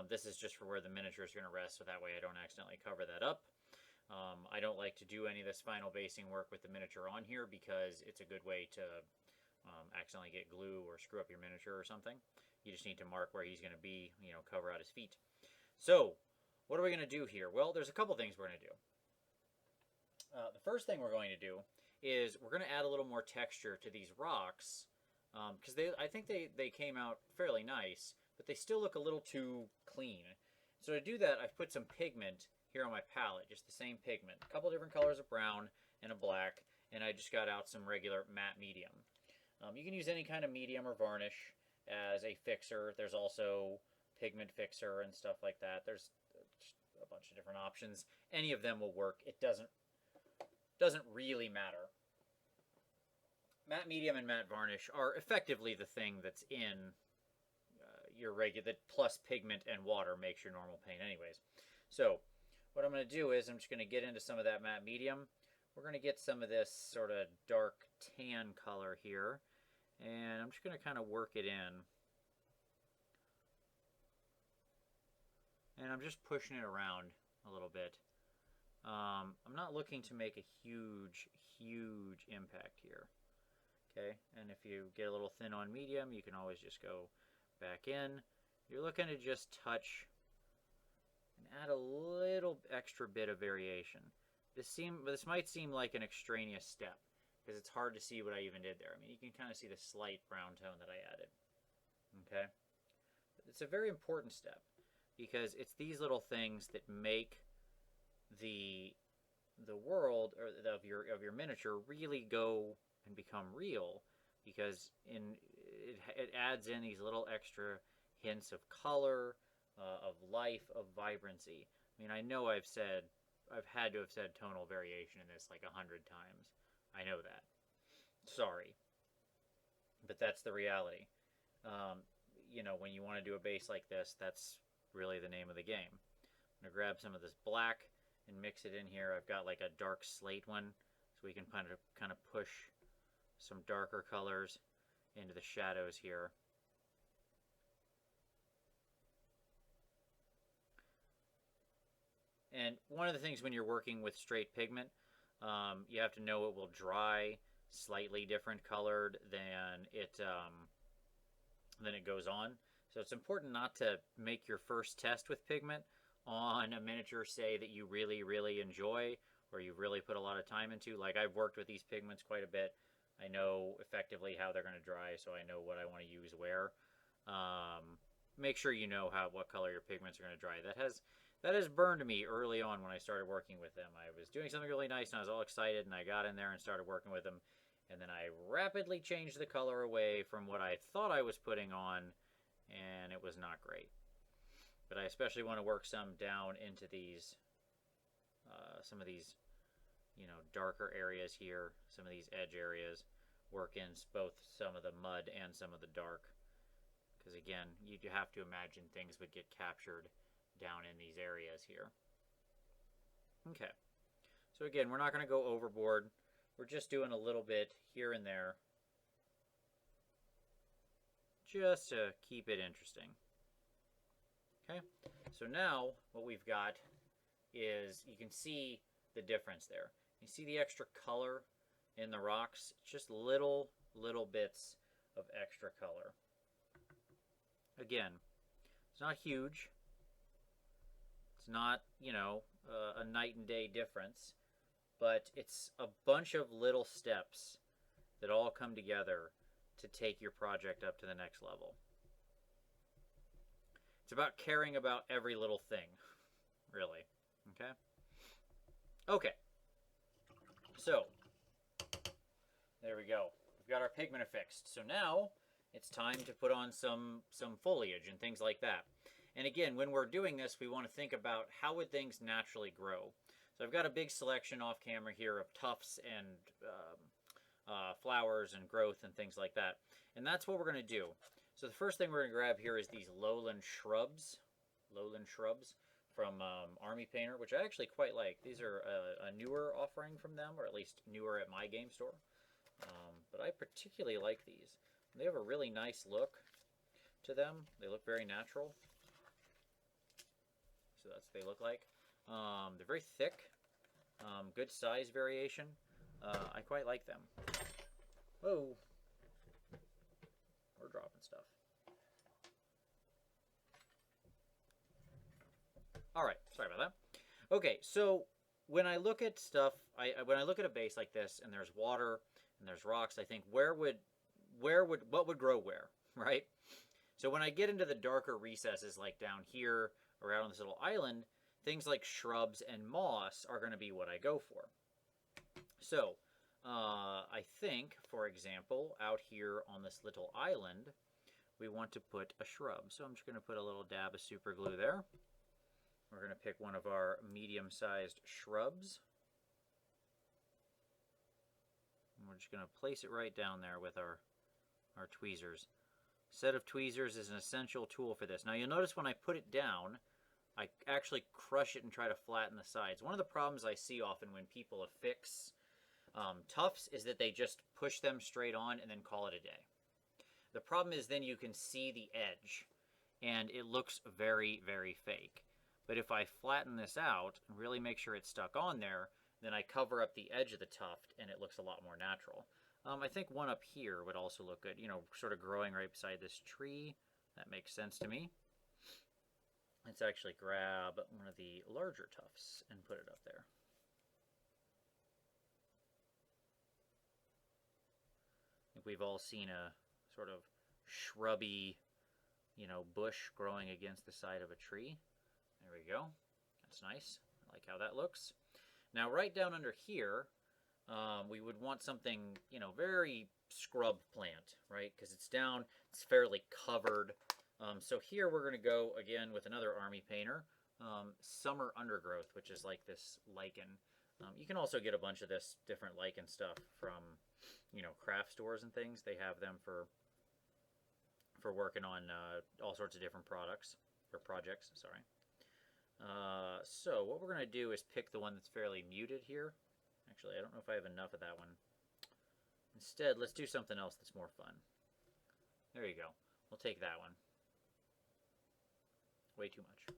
This is just for where the miniature is going to rest, so that way I don't accidentally cover that up. I don't like to do any of this final basing work with the miniature on here because it's a good way to accidentally get glue or screw up your miniature or something. You just need to mark where he's going to be, you know, cover out his feet. So, what are we going to do here? Well, there's a couple things we're going to do. The first thing we're going to do is we're going to add a little more texture to these rocks because I think they came out fairly nice, but they still look a little too clean. So to do that, I've put some pigment here on my palette, just the same pigment. A couple different colors of brown and a black, and I just got out some regular matte medium. You can use any kind of medium or varnish as a fixer. There's also pigment fixer and stuff like that. There's a bunch of different options. Any of them will work. It doesn't really matter. Matte medium and matte varnish are effectively the thing that's in your regular, that plus pigment and water makes your normal paint anyways. So what I'm going to do is I'm just going to get into some of that matte medium. We're going to get some of this sort of dark tan color here, and I'm just going to kind of work it in. And I'm just pushing it around a little bit. I'm not looking to make a huge impact here. Okay, and if you get a little thin on medium, you can always just go back in. You're looking to just touch and add a little extra bit of variation. This might seem like an extraneous step because it's hard to see what I even did there. I mean, you can kind of see the slight brown tone that I added. Okay, but it's a very important step because it's these little things that make the world of your miniature really go and become real, because it adds in these little extra hints of color, of life, of vibrancy. I mean, I know I've had to have said tonal variation in this like 100 times. I know that. Sorry. But that's the reality. You know, when you want to do a base like this, that's really the name of the game. I'm going to grab some of this black and mix it in here. I've got like a dark slate one, so we can kind of push some darker colors into the shadows here. And one of the things when you're working with straight pigment, you have to know it will dry slightly different colored than it goes on. So it's important not to make your first test with pigment on a miniature, say, that you really enjoy or you've really put a lot of time into. Like, I've worked with these pigments quite a bit. I know effectively how they're going to dry, so I know what I want to use where. Make sure you know what color your pigments are going to dry. That has burned me early on when I started working with them. I was doing something really nice and I was all excited, and I got in there and started working with them, and then I rapidly changed the color away from what I thought I was putting on, and it was not great. But I especially want to work some down into these, some of these, you know, darker areas here, some of these edge areas, work in both some of the mud and some of the dark. Because again, you have to imagine things would get captured down in these areas here. Okay, so again, we're not going to go overboard. We're just doing a little bit here and there, just to keep it interesting. Okay, so now what we've got is, you can see the difference there. You see the extra color in the rocks? Just little bits of extra color. Again, it's not huge. It's not, you know, a night and day difference, but it's a bunch of little steps that all come together to take your project up to the next level. It's about caring about every little thing, really. Okay? Okay. So, there we go. We've got our pigment affixed. So now it's time to put on some foliage and things like that. And again, when we're doing this, we want to think about how would things naturally grow. So I've got a big selection off camera here of tufts and flowers and growth and things like that. And that's what we're going to do. So the first thing we're going to grab here is these lowland shrubs. Lowland shrubs. from Army Painter, which I actually quite like. These are a newer offering from them, or at least newer at my game store. But I particularly like these. They have a really nice look to them. They look very natural. So that's what they look like. They're very thick. Good size variation. I quite like them. Whoa. We're dropping stuff. All right, sorry about that. Okay, so when I look at stuff, when I look at a base like this, and there's water and there's rocks, I think what would grow where, right? So when I get into the darker recesses, like down here around this little island, things like shrubs and moss are going to be what I go for. So I think, for example, out here on this little island, we want to put a shrub. So I'm just going to put a little dab of super glue there. We're going to pick one of our medium-sized shrubs. And we're just going to place it right down there with our tweezers. Set of tweezers is an essential tool for this. Now you'll notice when I put it down, I actually crush it and try to flatten the sides. One of the problems I see often when people affix tufts is that they just push them straight on and then call it a day. The problem is then you can see the edge, and it looks very, very fake. But if I flatten this out and really make sure it's stuck on there, then I cover up the edge of the tuft and it looks a lot more natural. I think one up here would also look good, you know, sort of growing right beside this tree. That makes sense to me. Let's actually grab one of the larger tufts and put it up there. I think we've all seen a sort of shrubby, you know, bush growing against the side of a tree. There we go. That's nice. I like how that looks. Now, right down under here, we would want something, you know, very scrub plant, right? Because it's down, it's fairly covered. So here we're going to go, again, with another Army Painter, Summer Undergrowth, which is like this lichen. You can also get a bunch of this different lichen stuff from, you know, craft stores and things. They have them for working on all sorts of different products, or projects, sorry. So what we're going to do is pick the one that's fairly muted here. Actually, I don't know if I have enough of that one. Instead, let's do something else that's more fun. There you go. We'll take that one. Way too much.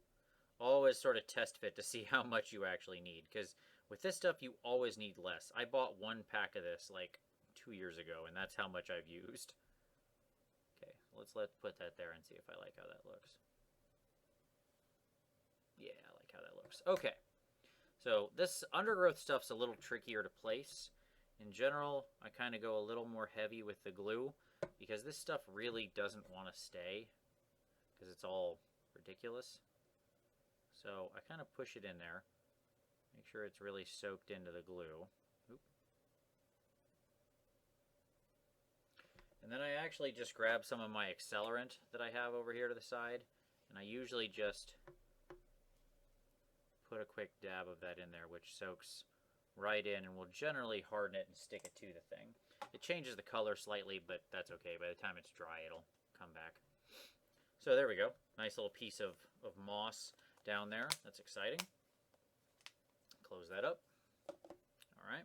Always sort of test fit to see how much you actually need, because with this stuff you always need less. I bought one pack of this like 2 years ago, and that's how much I've used. Okay, let's put that there and see if I like how that looks. Yeah, I like how that looks. Okay, so this undergrowth stuff's a little trickier to place. In general, I kind of go a little more heavy with the glue because this stuff really doesn't want to stay because it's all ridiculous. So I kind of push it in there, make sure it's really soaked into the glue. Oop. And then I actually just grab some of my accelerant that I have over here to the side, and I usually just put a quick dab of that in there, which soaks right in and will generally harden it and stick it to the thing. It changes the color slightly, but that's okay. By the time it's dry, it'll come back. So there we go. Nice little piece of moss down there. That's exciting. Close that up. All right.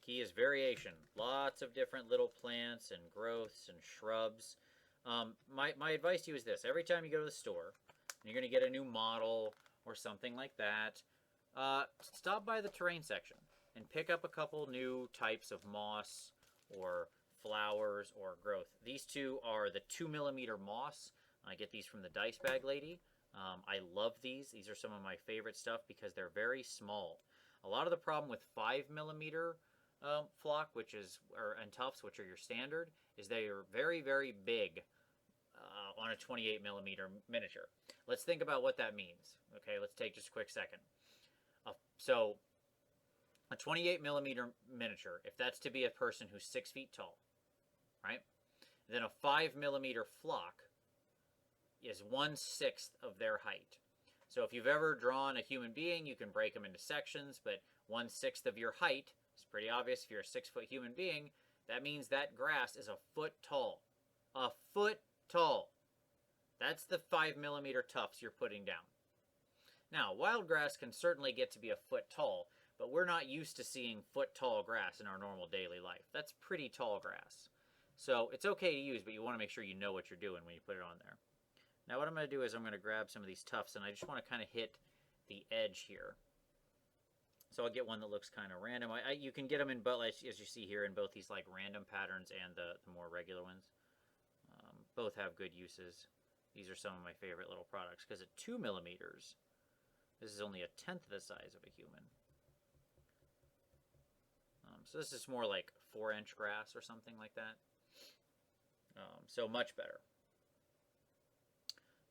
Key is variation. Lots of different little plants and growths and shrubs. My advice to you is this. Every time you go to the store, and you're going to get a new model or something like that, stop by the terrain section and pick up a couple new types of moss or flowers or growth. These two are the 2mm moss. I get these from the Dice Bag Lady. I love these. These are some of my favorite stuff because they're very small. A lot of the problem with 5mm flock, and tufts, which are your standard, is they are very, very big on a 28mm miniature. Let's think about what that means. Okay, let's take just a quick second. So a 28mm miniature, if that's to be a person who's 6 feet tall, right? Then a 5mm flock is 1/6 of their height. So if you've ever drawn a human being, you can break them into sections, but 1/6 of your height is pretty obvious. If you're a 6-foot human being, that means that grass is a foot tall. A foot tall. That's the 5mm tufts you're putting down. Now, wild grass can certainly get to be a foot tall, but we're not used to seeing foot-tall grass in our normal daily life. That's pretty tall grass. So it's okay to use, but you want to make sure you know what you're doing when you put it on there. Now what I'm going to do is I'm going to grab some of these tufts, and I just want to kind of hit the edge here. So I'll get one that looks kind of random. You can get them in, as you see here, in both these like random patterns and the more regular ones. Both have good uses. These are some of my favorite little products because at 2 millimeters, this is only 1/10 the size of a human. So this is more like 4-inch grass or something like that. So much better.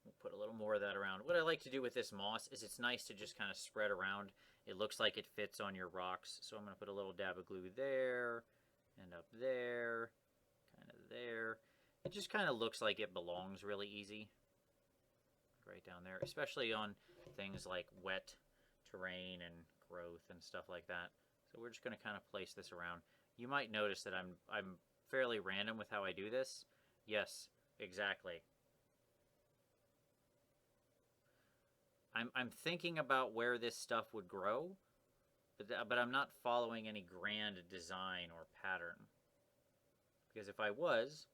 We'll put a little more of that around. What I like to do with this moss is it's nice to just kind of spread around. It looks like it fits on your rocks. So I'm going to put a little dab of glue there and up there, kind of there. It just kind of looks like it belongs really easy. Right down there, especially on things like wet terrain and growth and stuff like that. So we're just going to kind of place this around. You might notice that I'm fairly random with how I do this. Yes, exactly. I'm thinking about where this stuff would grow, but I'm not following any grand design or pattern. Because if I was,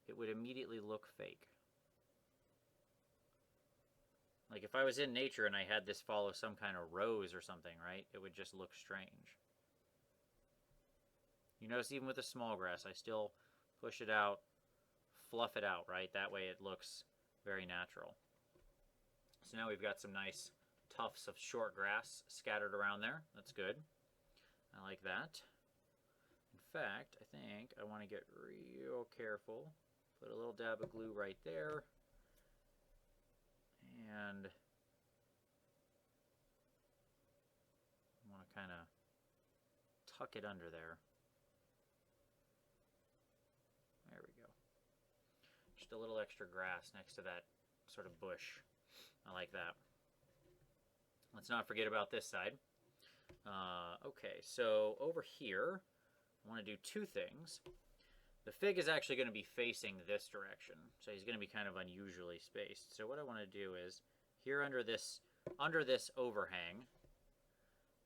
it would immediately look fake. Like if I was in nature and I had this follow some kind of rose or something, right? It would just look strange. You notice even with the small grass, I still push it out, fluff it out, right? That way it looks very natural. So now we've got some nice tufts of short grass scattered around there. That's good. I like that. In fact, I think I want to get real careful. Put a little dab of glue right there. And I want to kind of tuck it under there. There we go. Just a little extra grass next to that sort of bush. I like that. Let's not forget about this side. Okay, so over here, I want to do two things. The fig is actually going to be facing this direction, so he's going to be kind of unusually spaced. So what I want to do is, here under this overhang,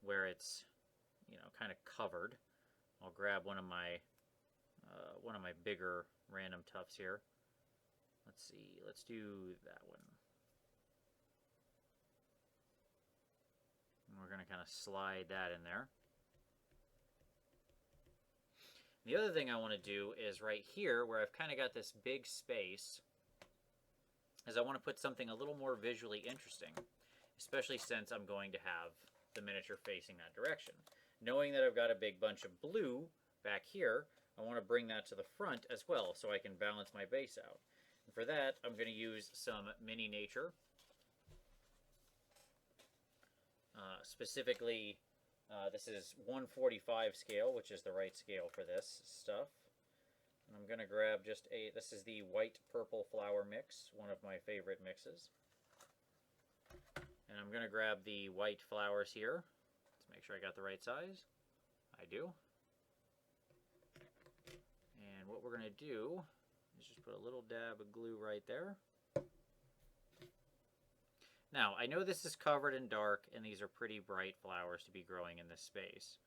where it's, you know, kind of covered, I'll grab one of my bigger random tufts here. Let's see, let's do that one. And we're going to kind of slide that in there. The other thing I want to do is right here, where I've kind of got this big space, is I want to put something a little more visually interesting, especially since I'm going to have the miniature facing that direction. Knowing that I've got a big bunch of blue back here, I want to bring that to the front as well so I can balance my base out. And for that, I'm going to use some mini nature. Specifically, this is 1/45 scale, which is the right scale for this stuff. And I'm going to grab this is the white purple flower mix, one of my favorite mixes. And I'm going to grab the white flowers here. Let's make sure I got the right size. I do. And what we're going to do is just put a little dab of glue right there. Now, I know this is covered in dark, and these are pretty bright flowers to be growing in this space.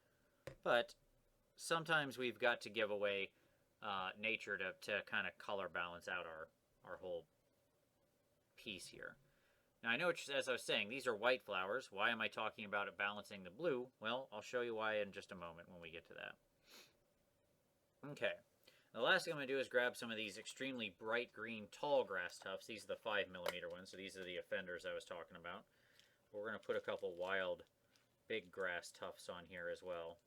But sometimes we've got to give away nature to kind of color balance out our whole piece here. Now, I know, as I was saying, these are white flowers. Why am I talking about it balancing the blue? Well, I'll show you why in just a moment when we get to that. Okay. The last thing I'm going to do is grab some of these extremely bright green tall grass tufts. These are the 5mm ones, so these are the offenders I was talking about. We're going to put a couple wild big grass tufts on here as well,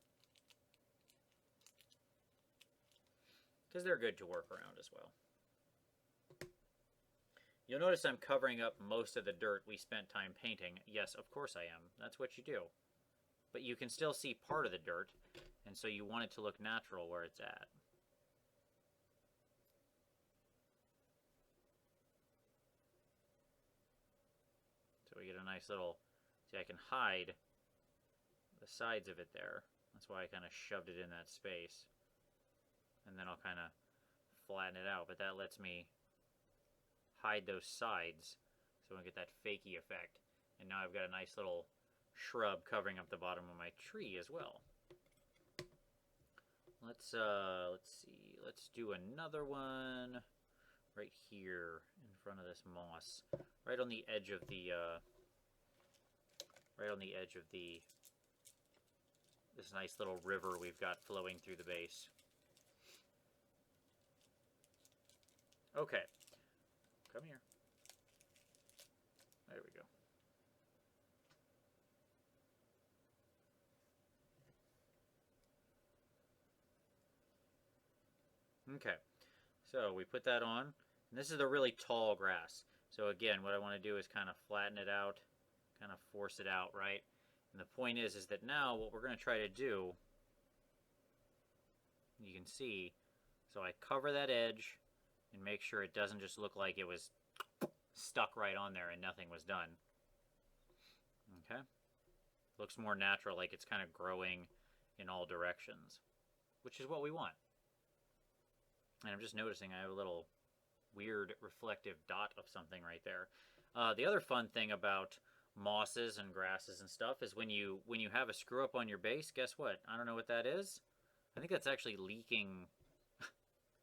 because they're good to work around as well. You'll notice I'm covering up most of the dirt we spent time painting. Yes, of course I am. That's what you do. But you can still see part of the dirt, and so you want it to look natural where it's at. So we get a nice little, see, I can hide the sides of it there. That's why I kind of shoved it in that space. And then I'll kind of flatten it out, but that lets me hide those sides so we get that fakey effect. And now I've got a nice little shrub covering up the bottom of my tree as well. Let's see. Let's do another one right here in front of this moss, right on the edge of the this nice little river we've got flowing through the base. Okay, come here. There we go. Okay, so we put that on, and this is the really tall grass. So again, what I want to do is kind of flatten it out, kind of force it out, right? And the point is that now what we're going to try to do, you can see, so I cover that edge and make sure it doesn't just look like it was stuck right on there and nothing was done. Okay? Looks more natural, like it's kind of growing in all directions, which is what we want. And I'm just noticing I have a little weird reflective dot of something right there. The other fun thing about mosses and grasses and stuff is when you have a screw up on your base, guess what? I don't know what that is. I think that's actually leaking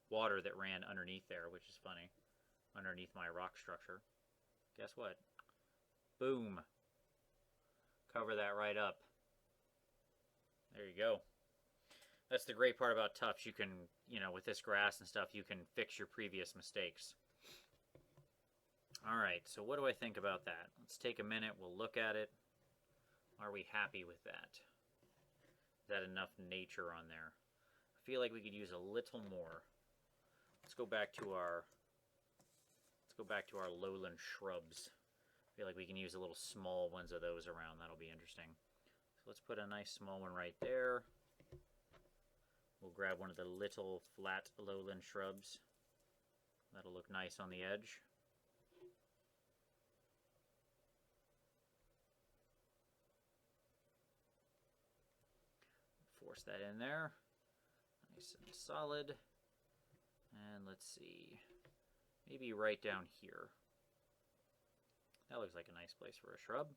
water that ran underneath there, which is funny. Underneath my rock structure. Guess what? Boom. Cover that right up. There you go. That's the great part about tufts. You can, with this grass and stuff, you can fix your previous mistakes. All right, so what do I think about that? Let's take a minute. We'll look at it. Are we happy with that? Is that enough nature on there? I feel like we could use a little more. Let's go back to our lowland shrubs. I feel like we can use a little small ones of those around. That'll be interesting. So let's put a nice small one right there. We'll grab one of the little flat lowland shrubs. That'll look nice on the edge. Force that in there. Nice and solid. And let's see. Maybe right down here. That looks like a nice place for a shrub.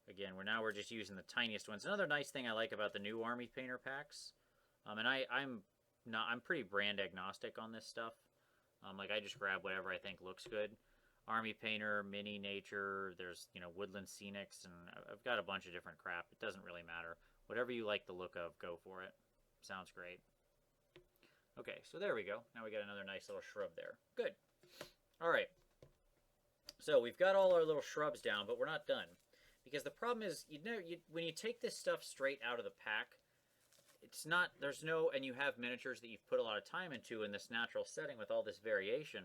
Again, we're just using the tiniest ones. Another nice thing I like about the new Army Painter packs, and I'm pretty brand agnostic on this stuff. Like I just grab whatever I think looks good. Army Painter, Mini Nature, there's Woodland Scenics, and I've got a bunch of different crap. It doesn't really matter. Whatever you like the look of, go for it. Sounds great. Okay, so there we go. Now we got another nice little shrub there. Good. All right. So we've got all our little shrubs down, but we're not done. Because the problem is, when you take this stuff straight out of the pack, and you have miniatures that you've put a lot of time into in this natural setting with all this variation,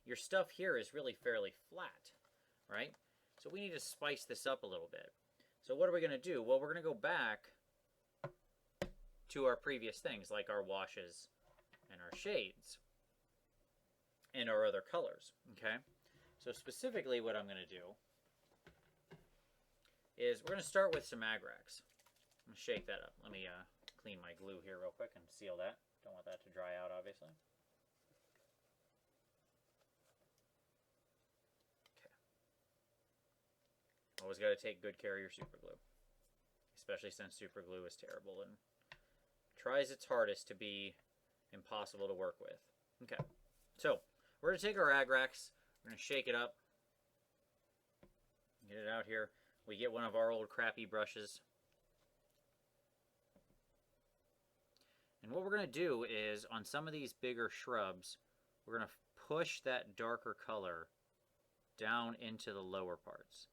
your stuff here is really fairly flat, right? So we need to spice this up a little bit. So what are we going to do? Well, we're going to go back to our previous things, like our washes and our shades and our other colors, okay? So specifically what I'm going to do is we're going to start with some Agrax. I'm going to shake that up. Let me clean my glue here real quick and seal that. Don't want that to dry out, obviously. Okay. Always got to take good care of your super glue, especially since super glue is terrible and tries its hardest to be impossible to work with. Okay, so we're going to take our Agrax, we're going to shake it up, get it out here. We get one of our old crappy brushes. And what we're going to do is, on some of these bigger shrubs, we're going to push that darker color down into the lower parts.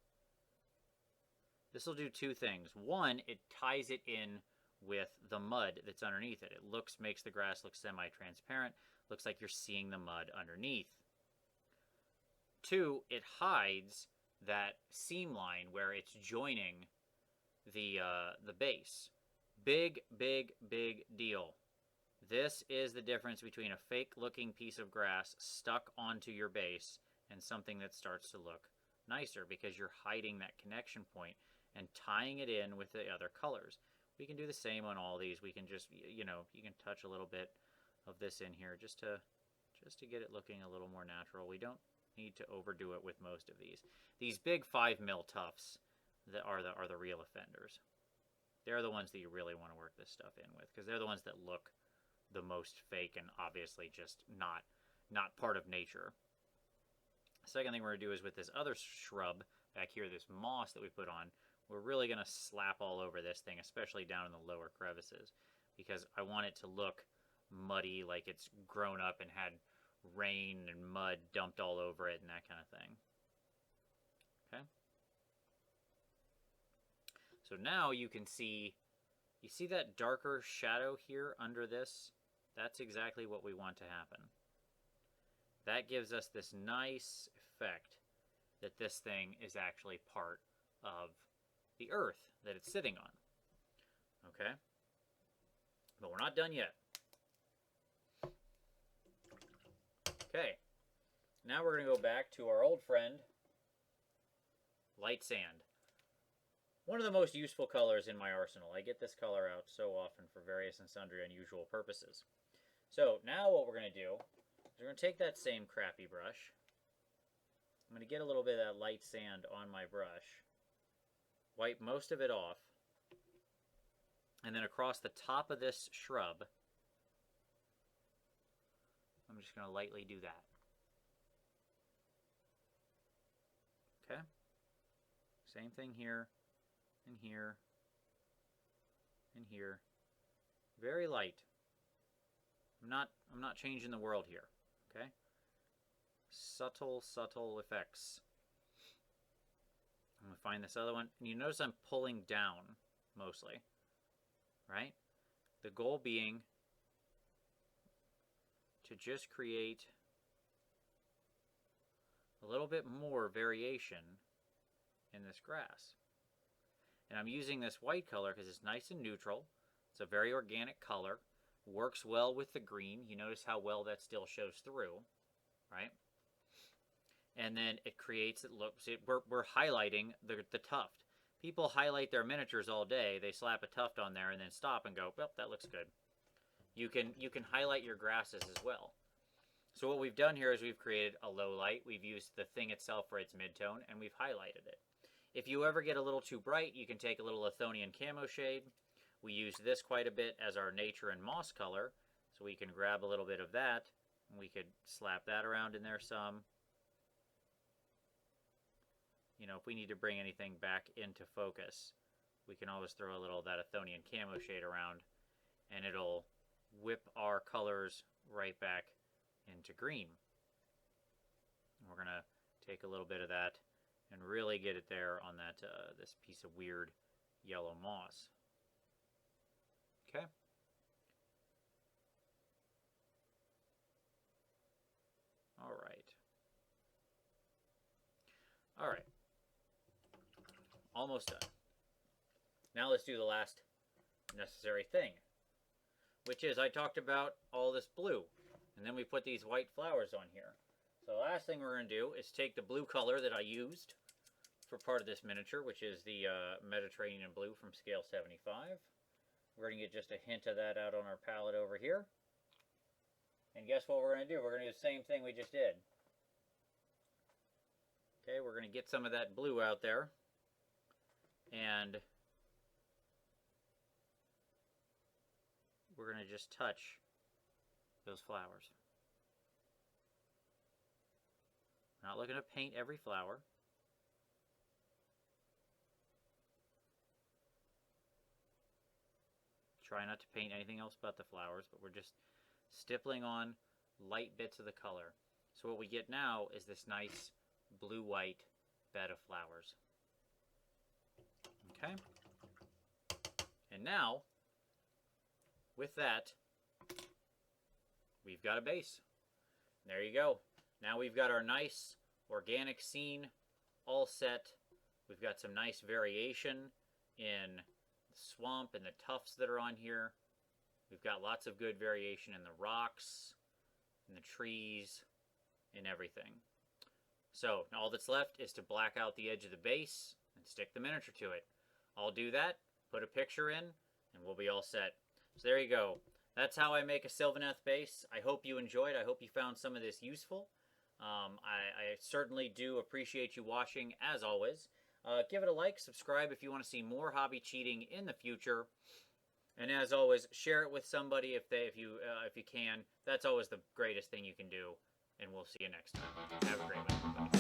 This will do two things. One, it ties it in with the mud that's underneath it. It makes the grass look semi-transparent. Looks like you're seeing the mud underneath. Two, it hides that seam line where it's joining the base. Big, big, big deal. This is the difference between a fake looking piece of grass stuck onto your base and something that starts to look nicer, because you're hiding that connection point and tying it in with the other colors. We can do the same on all these. We can just, you can touch a little bit of this in here just to get it looking a little more natural. We don't need to overdo it with most of these. These big 5mm tufts that are the real offenders. They're the ones that you really want to work this stuff in with, because they're the ones that look the most fake and obviously just not part of nature. The second thing we're going to do is with this other shrub back here, this moss that we put on, we're really going to slap all over this thing, especially down in the lower crevices, because I want it to look muddy, like it's grown up and had rain and mud dumped all over it and that kind of thing. Okay? So now you can see, you see that darker shadow here under this? That's exactly what we want to happen. That gives us this nice effect that this thing is actually part of the earth that it's sitting on. Okay? But we're not done yet. Okay. Now we're going to go back to our old friend, light sand. One of the most useful colors in my arsenal. I get this color out so often for various and sundry unusual purposes. So now what we're going to do is we're going to take that same crappy brush. I'm going to get a little bit of that light sand on my brush. Wipe most of it off. And then across the top of this shrub, I'm just going to lightly do that. Okay? Same thing here, and here, and here. Very light. I'm not changing the world here. Okay? Subtle, subtle effects. I'm going to find this other one. And you notice I'm pulling down, mostly. Right? The goal being to just create a little bit more variation in this grass. And I'm using this white color because it's nice and neutral. It's a very organic color. Works well with the green. You notice how well that still shows through, right? And then it creates, it looks, we're highlighting the tuft. People highlight their miniatures all day. They slap a tuft on there and then stop and go, well, that looks good. You can highlight your grasses as well. So what we've done here is we've created a low light. We've used the thing itself for its midtone, and we've highlighted it. If you ever get a little too bright, you can take a little Athonian camo shade. We use this quite a bit as our nature and moss color, so we can grab a little bit of that, and we could slap that around in there some. You know, if we need to bring anything back into focus, we can always throw a little of that Athonian camo shade around, and it'll whip our colors right back into green. And we're going to take a little bit of that and really get it there on that this piece of weird yellow moss. Okay. All right. All right. Almost done. Now let's do the last necessary thing, which is I talked about all this blue, and then we put these white flowers on here. So the last thing we're going to do is take the blue color that I used for part of this miniature, which is the Mediterranean blue from scale 75. We're going to get just a hint of that out on our palette over here. And guess what we're going to do? We're going to do the same thing we just did. Okay, we're going to get some of that blue out there. And we're going to just touch those flowers. Not looking to paint every flower. Try not to paint anything else but the flowers, but we're just stippling on light bits of the color. So what we get now is this nice blue-white bed of flowers. Okay? And now, with that, we've got a base. There you go. Now we've got our nice organic scene all set. We've got some nice variation in the swamp and the tufts that are on here. We've got lots of good variation in the rocks, in the trees, in everything. So all that's left is to black out the edge of the base and stick the miniature to it. I'll do that, put a picture in, and we'll be all set. So there you go. That's how I make a Sylvaneth base. I hope you enjoyed. I hope you found some of this useful. I certainly do appreciate you watching, as always. Give it a like, subscribe if you want to see more hobby cheating in the future. And as always, share it with somebody if you can. That's always the greatest thing you can do. And we'll see you next time. Have a great one, everybody.